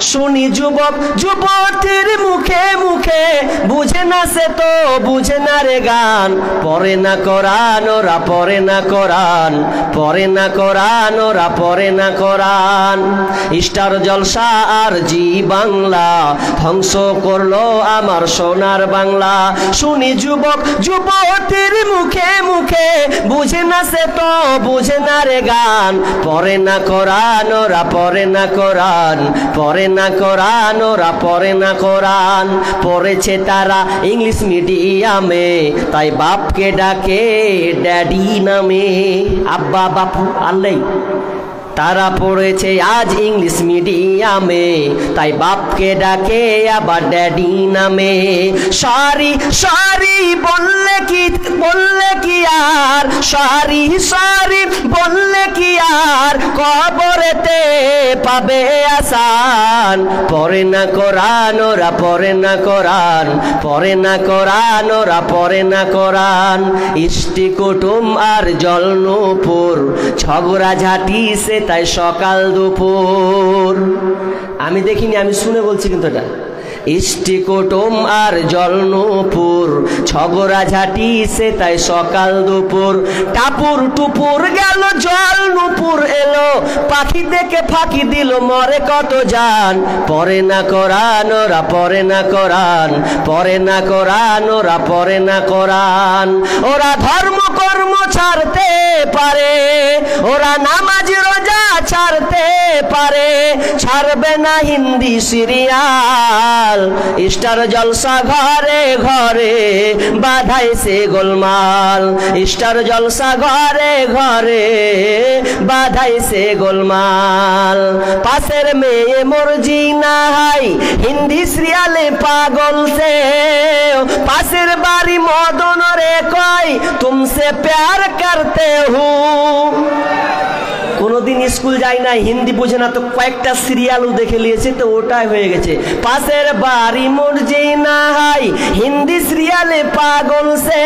শুনি যুবক যুবতীর মুখে মুখে, বুঝে না সে তো বুঝে না রে গান। পড়ে না কোরআন ওরা, পড়ে না কোরআন, পড়ে না কোরআন ওরা, পড়ে না কোরআন। স্টার জলসা আর জি বাংলা ধ্বংস করলো আমার সোনার বাংলা। শুনি যুবক যুবতীর মুখে মুখে, বুঝে না সে তো বুঝে না রে গান। পড়ে না কোরআন ওরা, পড়ে না কোরআন, পড়ে না কোরআন ওরা, পড়ে না কোরআন। পড়েছে তারা ইংলিশ মিডিয়ামে, তাই বাপকে ডাকে ড্যাডি নামে। আব্বা বাপু আল্লাই, তারা পড়েছে আজ ইংলিশ মিডিয়ামে, তাই বাপকে ডাকে আবার ড্যাডি নামে। সরি সরি বললে কি আর, সরি সরি বললে কি আর, কবরেতে পাবে আসান। পড়ে না কোরআন ওরা, পড়ে না কোরআন, পড়ে না কোরআন ওরা, পড়ে না কোরআন। ইষ্টি কুটুম আর জলনুপুর, ঝগড়া ঝাঁটি সে তাই সকাল দুপুর। আমি দেখিনি, আমি শুনে বলছি কিন্তু এটা। ইষ্টি কুটুম আর জলনুপুর, ঝগড়া ঝাঁটি সে তাই সকাল দুপুর। টাপুর টুপুর গেল জলনুপুর এলো, পাখি দেখে ফাঁকি দিল মরে কত জান। পড়ে না কোরআন ওরা, পড়ে না কোরআন, পড়ে না কোরআন ওরা, পড়ে না কোরআন। ওরা ধর্ম কর্ম ছাড়তে পারে, ওরা নামাজ রোজা ছাড়তে পারে, ছাড়বে না হিন্দি সিরিয়াল। স্টার জলসা ঘরে ঘরে বাধাইছে গোলমাল, স্টার জলসা ঘরে ঘরে বাধাইছে গোলমাল। পাশের মেয়ে মর্জি না হাই, হিন্দি সিরিয়ালে পাগল সে, পাশের বাড়ি মদন রে কয় তুমসে প্যার করতে হু। কোনোদিন স্কুল যায় না, হিন্দি বোঝে না, তো কয়েকটা সিরিয়ালও দেখে নিয়েছে, তো ওটাই হয়ে গেছে। পাশের বাড়ি মর্জি না হাই, হিন্দি সিরিয়ালে পাগল সে,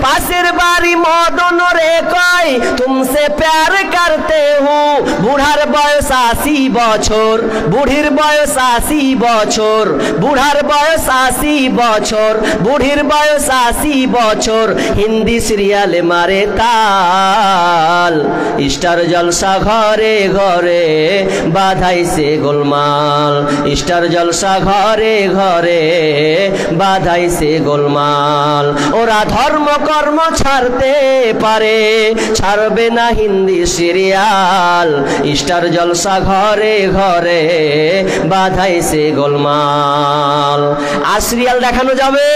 পাশের বাড়ি মদন রে কয় তুমসে প্যার করতে হু। বুড়ার বয়স 80 বছর, বুড়ির বয়স 80 বছর, বুড়ার বয়স 80 বছর, বুড়ির বয়স 80 বছর, হিন্দি সিরিয়ালে মারে তাল। স্টার জলসা ঘরে ঘরে বাধাইছে গোলমাল, স্টার জলসা ঘরে ঘরে বাধাইছে গোলমাল। ওরা ধর্ম কর্ম ছাড়তে পারে, ছাড়বে না হিন্দি সিরিয়াল। স্টার জলসা ঘরে ঘরে বাধাইছে গোলমাল। আর সিরিয়াল দেখানো যাবে?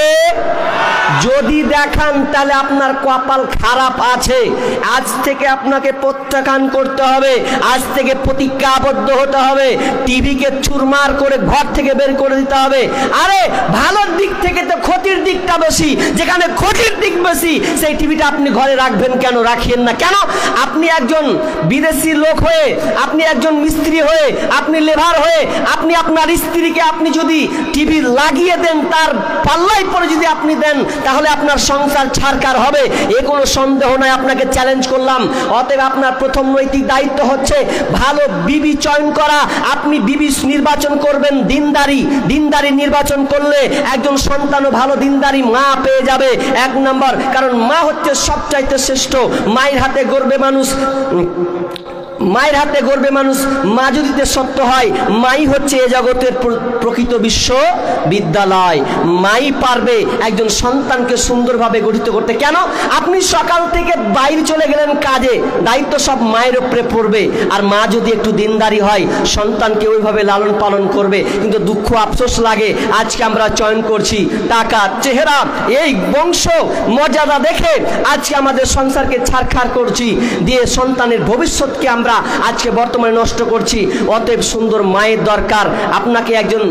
যদি দেখান তাহলে আপনার কপাল খারাপ আছে। আজ থেকে আপনাকে প্রত্যাখ্যান করতে হবে, আজ থেকে প্রতিজ্ঞাবদ্ধ হতে হবে, টিভিকে চুরমার করে ঘর থেকে বের করে দিতে হবে। আরে ভালোর দিক থেকে তো ক্ষতির দিকটা বেশি, যেখানে ক্ষতির দিক বেশি সেই টিভিটা আপনি ঘরে রাখবেন কেন, রাখিয়েন না কেন? আপনি একজন বিদেশি লোক হয়ে, আপনি একজন মিস্ত্রি হয়ে, আপনি লেবার হয়ে, আপনি আপনার স্ত্রীকে আপনি যদি টিভি লাগিয়ে দেন, তার পাল্লায় পরে যদি আপনি দেন, তাহলে আপনার সংসার ছারকার হবে, এ কোনো সন্দেহ নয়। আপনাকে চ্যালেঞ্জ করলাম। অতএব আপনার প্রথম নৈতিক দায়িত্ব হচ্ছে ভালো বিবি চয়ন করা। আপনি বিবি নির্বাচন করবেন দিনদারি, দিনদারি নির্বাচন করলে একজন সন্তানও ভালো দিনদারি মা পেয়ে যাবে। 1 নম্বর, কারণ মা হচ্ছে সবচাইতে শ্রেষ্ঠ। মায়ের হাতে গড়বে মানুষ, মায়ের হাতে গড়বে মানুষ। মা যদি সত্য হয়, মাই হচ্ছে এ জগতের প্রকৃত বিশ্ববিদ্যালয়। মাই পারবে একজন সন্তানকে সুন্দরভাবে গঠিত করতে। কেন? আপনি সকাল থেকে বাইরে চলে গেলেন কাজে, দায়িত্ব সব মায়ের উপরে পড়বে। আর মা যদি একটু দিনদারি হয়, সন্তানকে ওইভাবে লালন পালন করবে। কিন্তু দুঃখ আফসোস লাগে, আজকে আমরা চয়ন করছি টাকা, চেহারা, এই বংশ মর্যাদা দেখে আজকে আমাদের সংসারকে ছাড়খাড় করছি, দিয়ে সন্তানের ভবিষ্যৎকে আমরা আজকে বর্তমানে নষ্ট করছি। অতএব সুন্দর মায়ের দরকার। আপনাকে একজন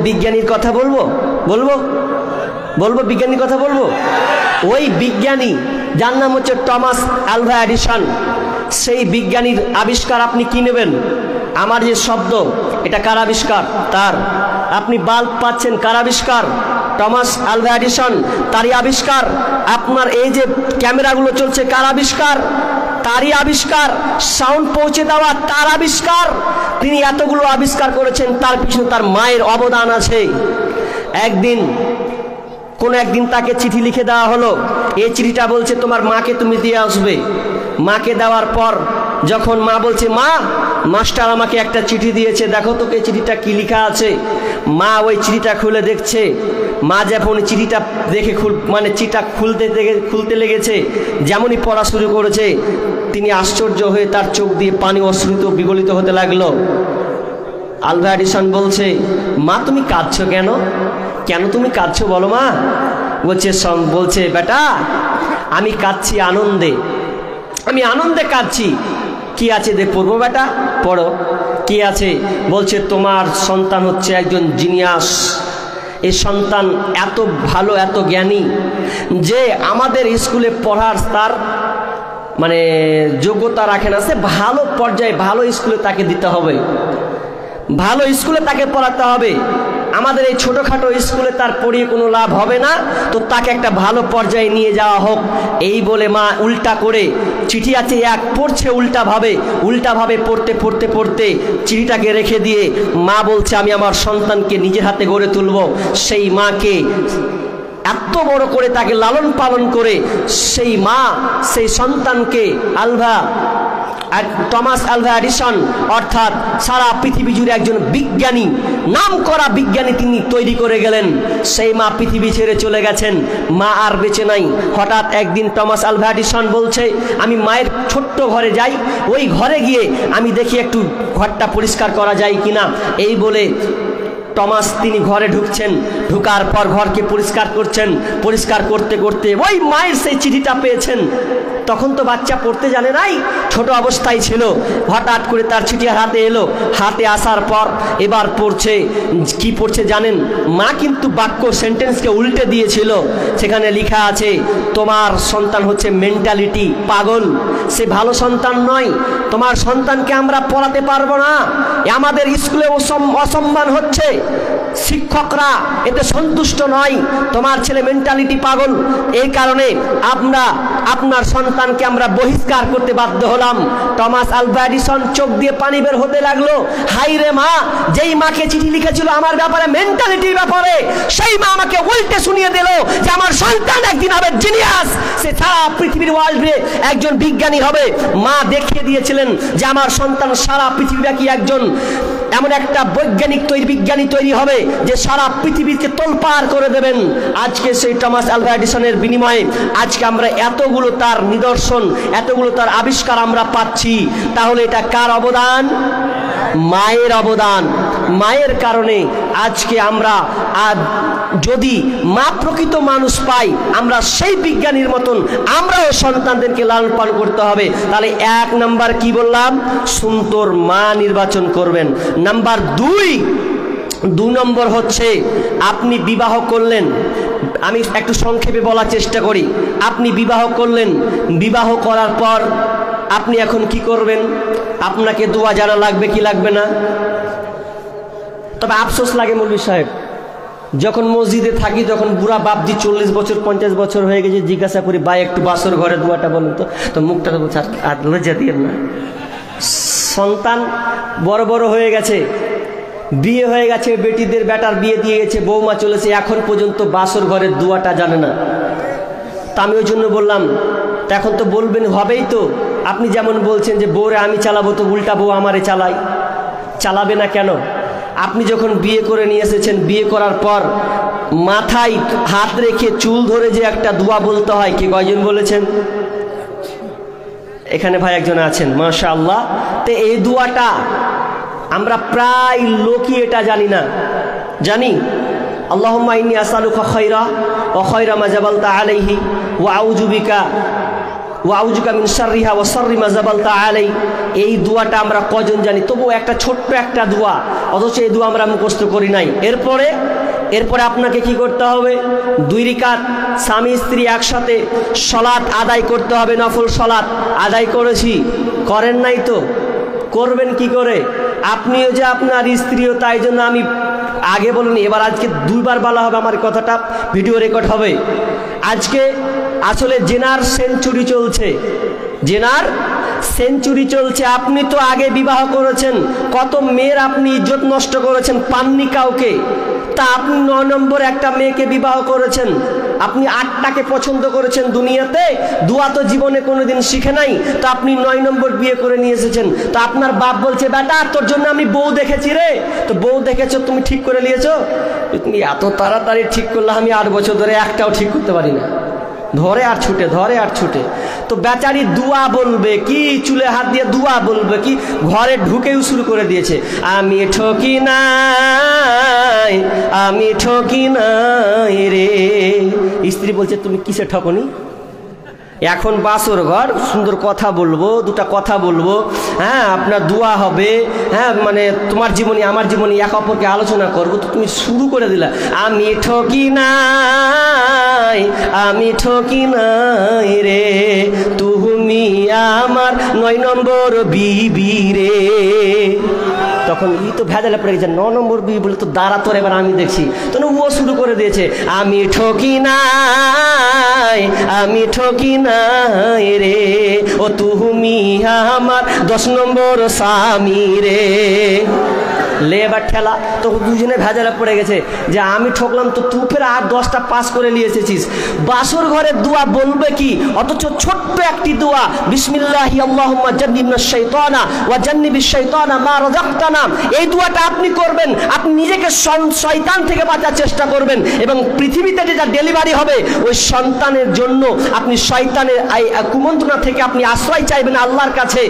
বিজ্ঞানীর কথা বলবো, বিজ্ঞানীর কথা বলবো। ওই বিজ্ঞানী যার নাম হচ্ছে টমাস আলভা এডিসন, সেই বিজ্ঞানীর আবিষ্কার আপনি কি নেবেন? আমার যে শব্দ, এটা কার আবিষ্কার? তার। আপনি বাল্ব পাচ্ছেন, কার আবিষ্কার? টমাস আলভা এডিসন, তারই আবিষ্কার। আপনার এই যে ক্যামেরাগুলো চলছে, কার আবিষ্কার? তারই আবিষ্কার, সাউন্ড পৌঁছে দেওয়া তার আবিষ্কার। তিনি এতগুলো আবিষ্কার করেছেন, তার পিছনে তার মায়ের অবদান আছে। একদিন তাকে চিঠি লিখে দেওয়া হলো। এই চিঠিটা বলছে তোমার মাকে তুমি দিয়ে আসবে। মাকে দেওয়ার পর যখন মা বলছে, মা, মাস্টার আমাকে একটা চিঠি দিয়েছে, দেখো তোকে চিঠিটা কি লেখা আছে। মা ওই চিঠিটা খুলে দেখছে। মা যখন চিঠিটা দেখে চিঠিটা খুলতে লেগেছে, যেমনই পড়া শুরু করেছে, তিনি আশ্চর্য হয়ে তার চোখ দিয়ে পানি অশ্রুত বিগলিত হতে লাগলো। আলভা এডিসন বলছে, মা তুমি কাঁদছো কেন? কেন তুমি কাঁদছো বলো মা? বলছে বেটা, আমি কাঁদছি আনন্দে, আমি আনন্দে কাঁদছি। কি আছে দেখ পড়বো বেটা, পড়ো। কি আছে? বলছে তোমার সন্তান হচ্ছে একজন জিনিয়াস। এই সন্তান এত ভালো, এত জ্ঞানী যে আমাদের স্কুলে পড়ার তার যোগ্যতা রাখে না। সে ভালো পর্যায়ে ভালো স্কুলে তাকে দিতে হবে, ভালো স্কুলে তাকে পড়াতে হবে। আমাদের এই ছোটোখাটো স্কুলে তার পড়িয়ে কোনো লাভ হবে না, তো তাকে একটা ভালো পর্যায়ে নিয়ে যাওয়া হোক। এই বলে মা উল্টা করে, চিঠি আছে এক, পড়ছে উল্টাভাবে পড়তে পড়তে পড়তে চিঠিটাকে রেখে দিয়ে মা বলছে আমি আমার সন্তানকে নিজের হাতে গড়ে তুলব। সেই মাকে এত বড় করে তাকে লালন পালন করে সেই মা সেই সন্তানকে টমাস আলভা এডিসন অর্থাৎ সারা পৃথিবী জুড়ে একজন বিজ্ঞানী, নাম করা বিজ্ঞানী তিনি তৈরি করে গেলেন। সেই মা পৃথিবী ছেড়ে চলে গেছেন, মা আর বেঁচে নাই। হঠাৎ একদিন টমাস আলভা এডিসন বলছে আমি মায়ের ছোট্ট ঘরে যাই, ওই ঘরে গিয়ে আমি দেখি একটু ঘরটা পরিষ্কার করা যায় কিনা। এই বলে টমাস তিনি ঘরে ঢুকছেন, ঢুকার পর ঘরকে পরিষ্কার করছেন। পরিষ্কার করতে করতে ওই মায়ের সেই চিঠিটা পেয়েছেন। তখন তো বাচ্চা পড়তে জানে নাই, ছোট অবস্থায় ছিল। হঠাৎ করে তার চিঠি হাতে এলো। হাতে আসার পর এবার পড়ছে। কি পড়ছে জানেন? মা কিন্তু বাক্য সেন্টেন্সকে উল্টে দিয়েছিল। সেখানে লেখা আছে তোমার সন্তান হচ্ছে মেন্টালিটি পাগল, সে ভালো সন্তান নয়, তোমার সন্তানকে আমরা পড়াতে পারবো না, আমাদের স্কুলে অসম্মান হচ্ছে, শিক্ষকরা এতে সন্তুষ্ট নয়, তোমার ছেলে মেন্টালিটি পাগল, এই কারণে আপনার সন্তানকে আমরা বহিষ্কার করতে বাধ্য হলাম। টমাস আলভা এডিসন চোখ দিয়ে পানি বের হতে লাগলো। হাই রে মা, যেই মাকে চিঠি লিখেছিল আমার ব্যাপারে, মেন্টালিটির ব্যাপারে, সেই মা আমাকে উল্টে শুনিয়ে দিল যে আমার সন্তান একদিন হবে জিনিয়াস, সে সারা পৃথিবীর ওয়ার্ল্ডে একজন বিজ্ঞানী হবে। মা দেখিয়ে দিয়েছিলেন যে আমার সন্তান সারা পৃথিবীব্যাপী একজন এমন একটা বিজ্ঞানী তৈরি হবে যে সারা পৃথিবীকে তোলপাড় করে দেবেন। আজকে সেই টমাস আলভা এডিসনের বিনিময়ে আজকে আমরা এতগুলো তার নিদর্শন, এতগুলো তার আবিষ্কার আমরা পাচ্ছি। তাহলে এটা কার অবদান? মায়ের অবদান। মায়ের কারণে আজকে আমরা যদি মা প্রকৃত মানুষ পাই, আমরা সেই বিজ্ঞানীর মতন আমরাও সন্তানদেরকে লালন পালন করতে হবে। তাহলে 1 নাম্বার কি বললাম? সুন্দর মা নির্বাচন করবেন। নাম্বার 2 নম্বর হচ্ছে আপনি বিবাহ করলেন। আমি একটু সংক্ষেপে বলার চেষ্টা করি। আপনি বিবাহ করলেন, বিবাহ করার পর আপনি এখন কি করবেন? আপনাকে দোয়া জানা লাগবে কি লাগবে না? তবে আফসোস লাগে মৌলভী সাহেব, যখন মসজিদে থাকি তখন বুড়া বাপজি 40 বছর 50 বছর হয়ে গেছে, জিজ্ঞাসা করি ভাই একটু বাসর ঘরে দোয়াটা বলুন তো মুখটা তো বলছে আর লজ্জা দিয়েন না। সন্তান বড় বড় হয়ে গেছে, বিয়ে হয়ে গেছে, বেটার বিয়ে দিয়ে গেছে, বৌমা চলেছে, এখন পর্যন্ত বাসর ঘরের দোয়াটা জানে না। তা আমি ওই জন্য বললাম এখন তো বলবেন, হবেই তো। আপনি যেমন বলছেন যে বউরে আমি চালাবো, তো উল্টা বউ আমারে চালাবে না কেন? আপনি যখন বিয়ে করে নিয়ে এসেছেন, বিয়ে করার পর মাথায় হাত রেখে চুল ধরে যে একটা দোয়া বলতে হয়, কি কয়জন বলেছেন? এখানে ভাই একজন আছেন, মাশাআল্লাহ। তো এই দোয়াটা আমরা প্রায় লোকই এটা জানি না। জানি আল্লাহুম্মা ইন্নী আসআলুকা খায়রা ওয়া খায়রা মা জাবালতা আলাইহি ওয়া আউযু বিকা মিন শাররিহা ওয়া শাররি মা জাবালতা আলাই। এই দোয়াটা আমরা কজন জানি? তবু একটা ছোট্ট একটা দোয়া, অথচ এই দোয়া আমরা মুখস্থ করি নাই। এরপরে আপনাকে কি করতে হবে? 2 রাকাত স্বামী স্ত্রী একসাথে সালাত আদায় করতে হবে। নফল সালাত আদায় করেছি, করেন নাই তো করবেন কি করে? আপনিও যে আপনার স্ত্রীও, তাই জন্য আমি আগে বলিনি, এবার আজকে 2 বার বলা হবে, আমার কথাটা ভিডিও রেকর্ড হবে। আজকে আসলে জেনার সেঞ্চুরি চলছে, জেনার সেঞ্চুরি চলছে, আপনি তো আগে বিবাহ করেছেন, কত মেয়ের আপনি ইজ্জত নষ্ট করেছেন, পাননি কাউকে। তা আপনি 9 নম্বর একটা মেয়েকে বিবাহ করেছেন, আপনি 8টাকে পছন্দ করেছেন দুনিয়াতে, দুয়া তো জীবনে কোনোদিন শিখে নাই, তো আপনি 9 নম্বর বিয়ে করে নিয়ে এসেছেন। তো আপনার বাপ বলছে, বেটা তোর জন্য আমি বউ দেখেছি রে। তো বউ দেখেছো, তুমি ঠিক করে নিয়েছো? তুমি এত তাড়াতাড়ি ঠিক করলে আমি 8 বছর ধরে একটাও ঠিক করতে পারি না, ধরে আর ছুটে। তো বেচারি দুয়া বলবে কি, চুলে হাত দিয়ে দুয়া বলবে কি, ঘরে ঢুকেও শুরু করে দিয়েছে, আমি ঠকি নাই রে। স্ত্রী বলছে, তুমি কিসে ঠকনি? এখন বাসর ঘর, সুন্দর কথা বলবো, 2টা কথা বলবো, হ্যাঁ আপনার দোয়া হবে, হ্যাঁ মানে তোমার জীবনী আমার জীবনী এক অপরকে আলোচনা করবো, তো তুমি শুরু করে দিলা আমি ঠকি নাই রে, তুমি আমার 9 নম্বর বিবি রে। তখন ই তো ভেজালে পড়ে গেছে, 9 নম্বর বিবি বলে তো দাঁড়া তোর এবার আমি দেখছি। তো ও শুরু করে দিয়েছে, আমি ঠকি নাই রে, ও তুমি আমার 10 নম্বর স্বামী রে। লে এবার ঠেলা। তো দুজনে ভেজালে পড়ে গেছে যে আমি ঠকলাম, তো তুই ফের আর 10টা পাস করে নিয়ে এসেছিস। বাসর ঘরের দোয়া বলবে কি, অথচ ছোট্ট একটি দোয়া, বিসমিল্লাহি আল্লাহুম্মা জান্নিবনাশ শাইতানা ওয়া জান্নিবিশ শাইতানা মা রাযাকতানা, এই দোয়াটা আপনি করবেন, আপনি নিজেকে শয়তান থেকে বাঁচার চেষ্টা করবেন, এবং পৃথিবীতে যেটা ডেলিভারি হবে ওই সন্তানের জন্য আপনি শয়তানের কুমন্ত্রণা থেকে আপনি আশ্রয় চাইবেন আল্লাহর কাছে।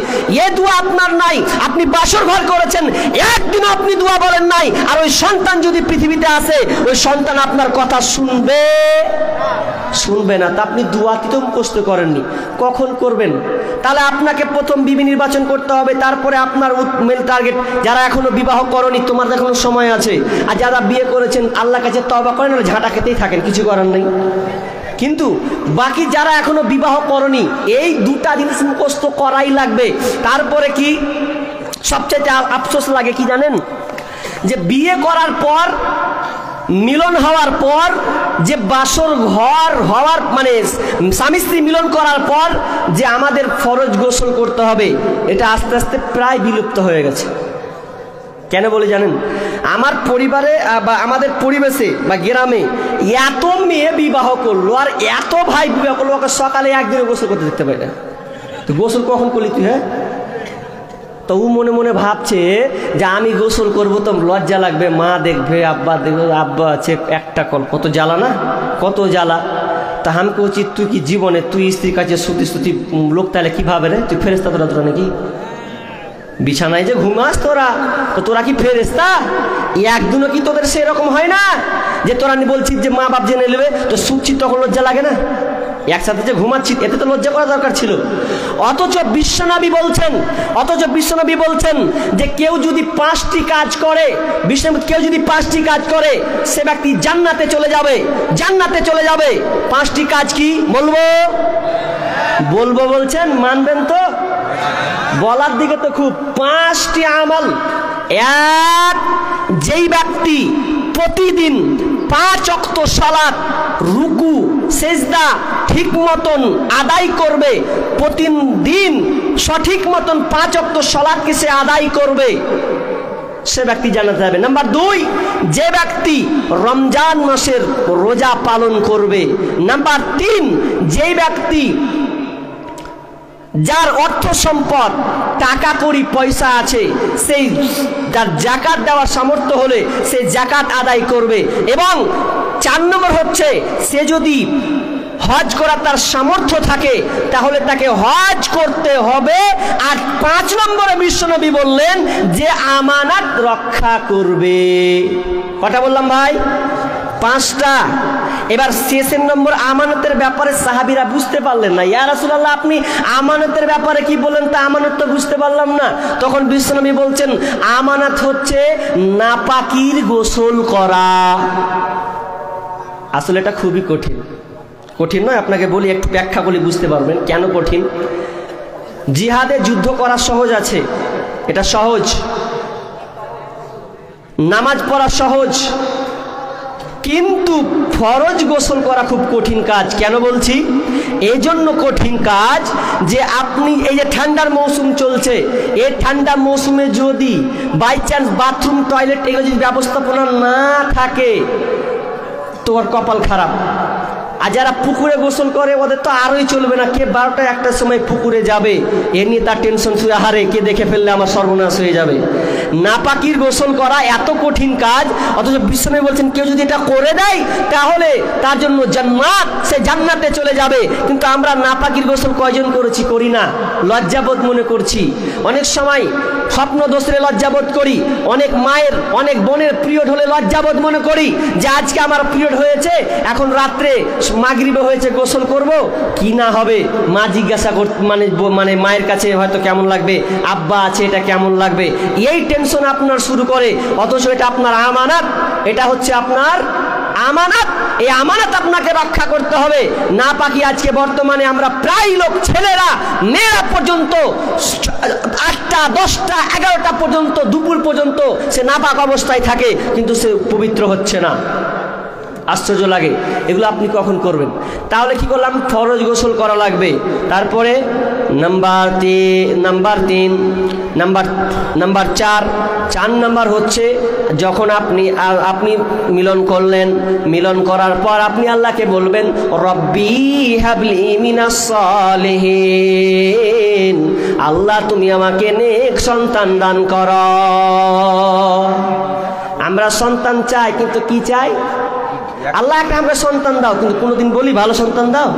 এই দোয়া আপনার নাই, আপনি বাসর ঘর করেছেন, একদিন আপনি দোয়া বলেন নাই, আর ওই সন্তান যদি পৃথিবীতে আসে, ওই সন্তান আপনার কথা শুনবে না। তা আপনি দোয়া কি তো মুখস্থ করেননি, কখন করবেন? তাহলে আপনাকে প্রথম বিবি নির্বাচন করতে হবে, তারপরে আপনার মেল টার্গেট। যারা এখনো বিবাহ করনি, তোমার এখনো সময় আছে, আর যারা বিয়ে করেছেন আল্লাহর কাছে তওবা করেন, আর ঝাঁটা খেতেই থাকেন, কিছু করার নেই। কিন্তু বাকি যারা এখনো বিবাহ করনি, এই 2টা জিনিস মুখস্থ করাই লাগবে। তারপরে কি সবচেয়ে আফসোস লাগে কি জানেন, যে বিয়ে করার পর, মিলন হওয়ার পর, যে বাসর ঘর হওয়ার মানে স্বামী স্ত্রী মিলন করার পর যে আমাদের ফরজ গোসল করতে হবে, এটা আস্তে আস্তে প্রায় বিলুপ্ত হয়ে গেছে। কেন বলে জানেন? আমার পরিবারে বা আমাদের পরিবেশে বা গ্রামে এত মেয়ে বিবাহ করলো আর এত ভাই বিবাহ করলো, ওকে সকালে একদিনে গোসল করতে দেখতে পাই না। তো গোসল কখন করলি তুই? হ্যাঁ, তো ও মনে মনে ভাবছে যে আমি গোসল করবো তো লজ্জা লাগবে, মা দেখবে, আব্বা দেখবে, আব্বা আছে একটা কল, কত জ্বালা না, কত জ্বালা। তা আমাকে উচিত, তুই কি জীবনে তুই স্ত্রীর কাছে স্তুতি লোক তাহলে কিভাবে রে? তুই ফেরেস্তা তোরা নাকি বিছানায় যে ঘুমাস তোরা, তো তোরা কি ফেরেস্তা? একদিনও কি তোদের সেরকম হয় না যে তোরা বলছিস যে মা বাপ জেনে নেবে, তো শুচ্ছি তখন লজ্জা লাগে না? একসাথে যে ঘুমাচ্ছি, এতে তো লজ্জা করা দরকার ছিল। অথচ বিশ্বনবী বলছেন যে কেউ যদি 5টি কাজ করে, কেউ যদি 5টি কাজ করে, সে ব্যক্তি জান্নাতে চলে যাবে। 5টি কাজ কি বলবো বলছেন, মানবেন তো? বলার দিকে তো খুব। 5টি আমল। এক, যেই ব্যক্তি প্রতিদিন 5 ওয়াক্ত সালাত, রুকু সেজদা ঠিক মতন আদায় করবে, প্রতিদিন সঠিক মতন 5 ওয়াক্ত সালাতকে সে আদায় করবে, সে ব্যক্তি জান্নাতে যাবে। নাম্বার 2, যে ব্যক্তি রমজান মাসের রোজা পালন করবে। নাম্বার 3, যে ব্যক্তি যার অর্থ সম্পদ, টাকা কড়ি পয়সা আছে, সেই যার জাকাত দেওয়ার সামর্থ্য হলে সে জাকাত আদায় করবে। এবং 4 নম্বর হচ্ছে, সে যদি হজ করার তার সামর্থ্য থাকে তাহলে তাকে হজ করতে হবে। আর 5 নম্বরে বিশ্বনবী বললেন যে আমানত রক্ষা করবে। কটা বললাম ভাই? 5টা। এবার শেষের নম্বর আমানতের ব্যাপারে সাহাবীরা বুঝতে পারলেন না, ইয়া রাসূলুল্লাহ আপনি আমানতের ব্যাপারে কি বলেন, তা আমানত তো বুঝতে পারলাম না। তখন বিশ্বনবী বলছেন আমানত হচ্ছে নাপাকির গোসল করা। আসলে এটা খুবই কঠিন নয়, আপনাকে বলি, একটু ব্যাখ্যা বলি বুঝতে পারবেন কেন কঠিন। জিহাদে যুদ্ধ করা সহজ আছে, এটা সহজ। নামাজ পড়া সহজ, কিন্তু ফরজ গোসল করা খুব কঠিন কাজ। কেন বলছি? এই জন্য কঠিন কাজ যে আপনি এই যে ঠান্ডার মৌসুম চলছে, এই ঠান্ডা মৌসুমে যদি বাই চান্স বাথরুম টয়লেট এগুলো যদি ব্যবস্থাপনা না থাকে তো ওর কপাল খারাপ। আর যারা পুকুরে গোসল করে ওদের তো আরোই চলবে না, কে 12টা 1টার সময় পুকুরে যাবে এ নিয়ে তার টেনশন শুয়ে, হারে কে দেখে ফেললে আমার সর্বনাশ হয়ে যাবে। নাপাকির গোসল করা এত কঠিন কাজ, অথচ বিশ্বনবী বলছেন কেউ যদি এটা করে দেয় তাহলে তার জন্য জান্নাত, সে জান্নাতে চলে যাবে। কিন্তু আমরা নাপাকির গোসল কয়জন করেছি? করি না, লজ্জাবোধ মনে করছি। অনেক সময় স্বপ্ন দোষরে লজ্জাবোধ করি, অনেক মায়ের অনেক বোনের পিরিয়ড হলে লজ্জাবোধ মনে করি যে আজকে আমার পিরিয়ড হয়েছে, এখন রাত্রে মাগরিবে হয়েছে, গোসল করব কি না হবে। মা জিজ্ঞাসা মানে মায়ের কাছে হয়তো কেমন লাগবে, আব্বা আছে এটা কেমন লাগবে, এই টেনশন আপনার শুরু করে। অথচ এটা আপনার আমানত, এটা হচ্ছে আপনার আমানত। এই আমানত আপনাকে রক্ষা করতে হবে। না পাকি আজকে বর্তমানে আমরা প্রায় লোক, ছেলেরা মেয়েরা পর্যন্ত 8টা 10টা 11টা পর্যন্ত, দুপুর পর্যন্ত সে নাপাক অবস্থায় থাকে, কিন্তু সে পবিত্র হচ্ছে না। আশ্চর্য লাগে। এগুলো আপনি কখন করবেন? তাহলে কি করলাম? ফরজ গোসল করা লাগবে। তারপরে নাম্বার 4 নাম্বার হচ্ছে যখন আপনি মিলন করলেন, মিলন করার পর আপনি আল্লাহকে বলবেন রব্বি হাবলি মিনাস সালিহিন, আল্লাহ তুমি আমাকে নেক সন্তান দান করো। আমরা সন্তান চাই, কিন্তু কি চাই? আল্লাহ একটা আমরা সন্তান দাও, কিন্তু কোনোদিন বলি ভালো সন্তান দাও?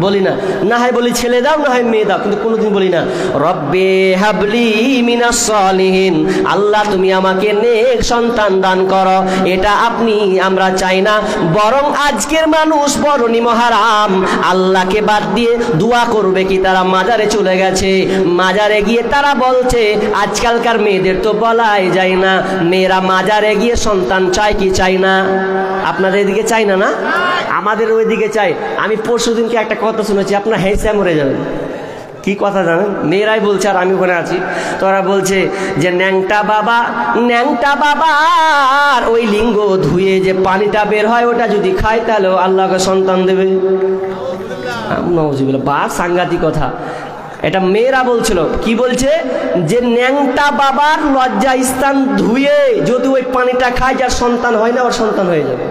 বলি না। না হয় বলি ছেলে দাও, না হয় মেয়ে দাও, কিন্তু কোনোদিন বলি না রব্বে হাবলি মিনাস সালিহিন, আল্লাহ তুমি আমাকে নেক সন্তান দান করো। এটা আমরা চাই না। বরং আজকের মানুষ বড় নিমহারাম, আল্লাহকে বাদ দিয়ে দোয়া করবে কি? তারা মাজারে চলে গেছে, মাজারে গিয়ে তারা বলছে, আজকালকার মেয়েদের তো বলাই যায় না, মেয়েরা মাজারে গিয়ে সন্তান চায় কি চাই না? আপনাদের এদিকে চাই না? না, আমাদের ওইদিকে চাই। আমি পরশুদিনকে একটা কথা শুনেছি, আপনার হেসে মরে যাবেন। কি কথা জানেন? মেয়েরাই বলছে, আর আমি ওখানে আছি, তোরা বলছে যে ন্যাংটা বাবার ওই লিঙ্গ ধুয়ে যে পানিটা বের হয় ওটা যদি খায় তাহলে আল্লাহকে সন্তান দেবে। বা সাংঘাতিক কথা। এটা মেয়েরা বলছিল। কি বলছে? যে ন্যাংটা বাবার লজ্জা স্থান ধুয়ে যদি ওই পানিটা খায়, যার সন্তান হয় না ওর সন্তান হয়ে যাবে।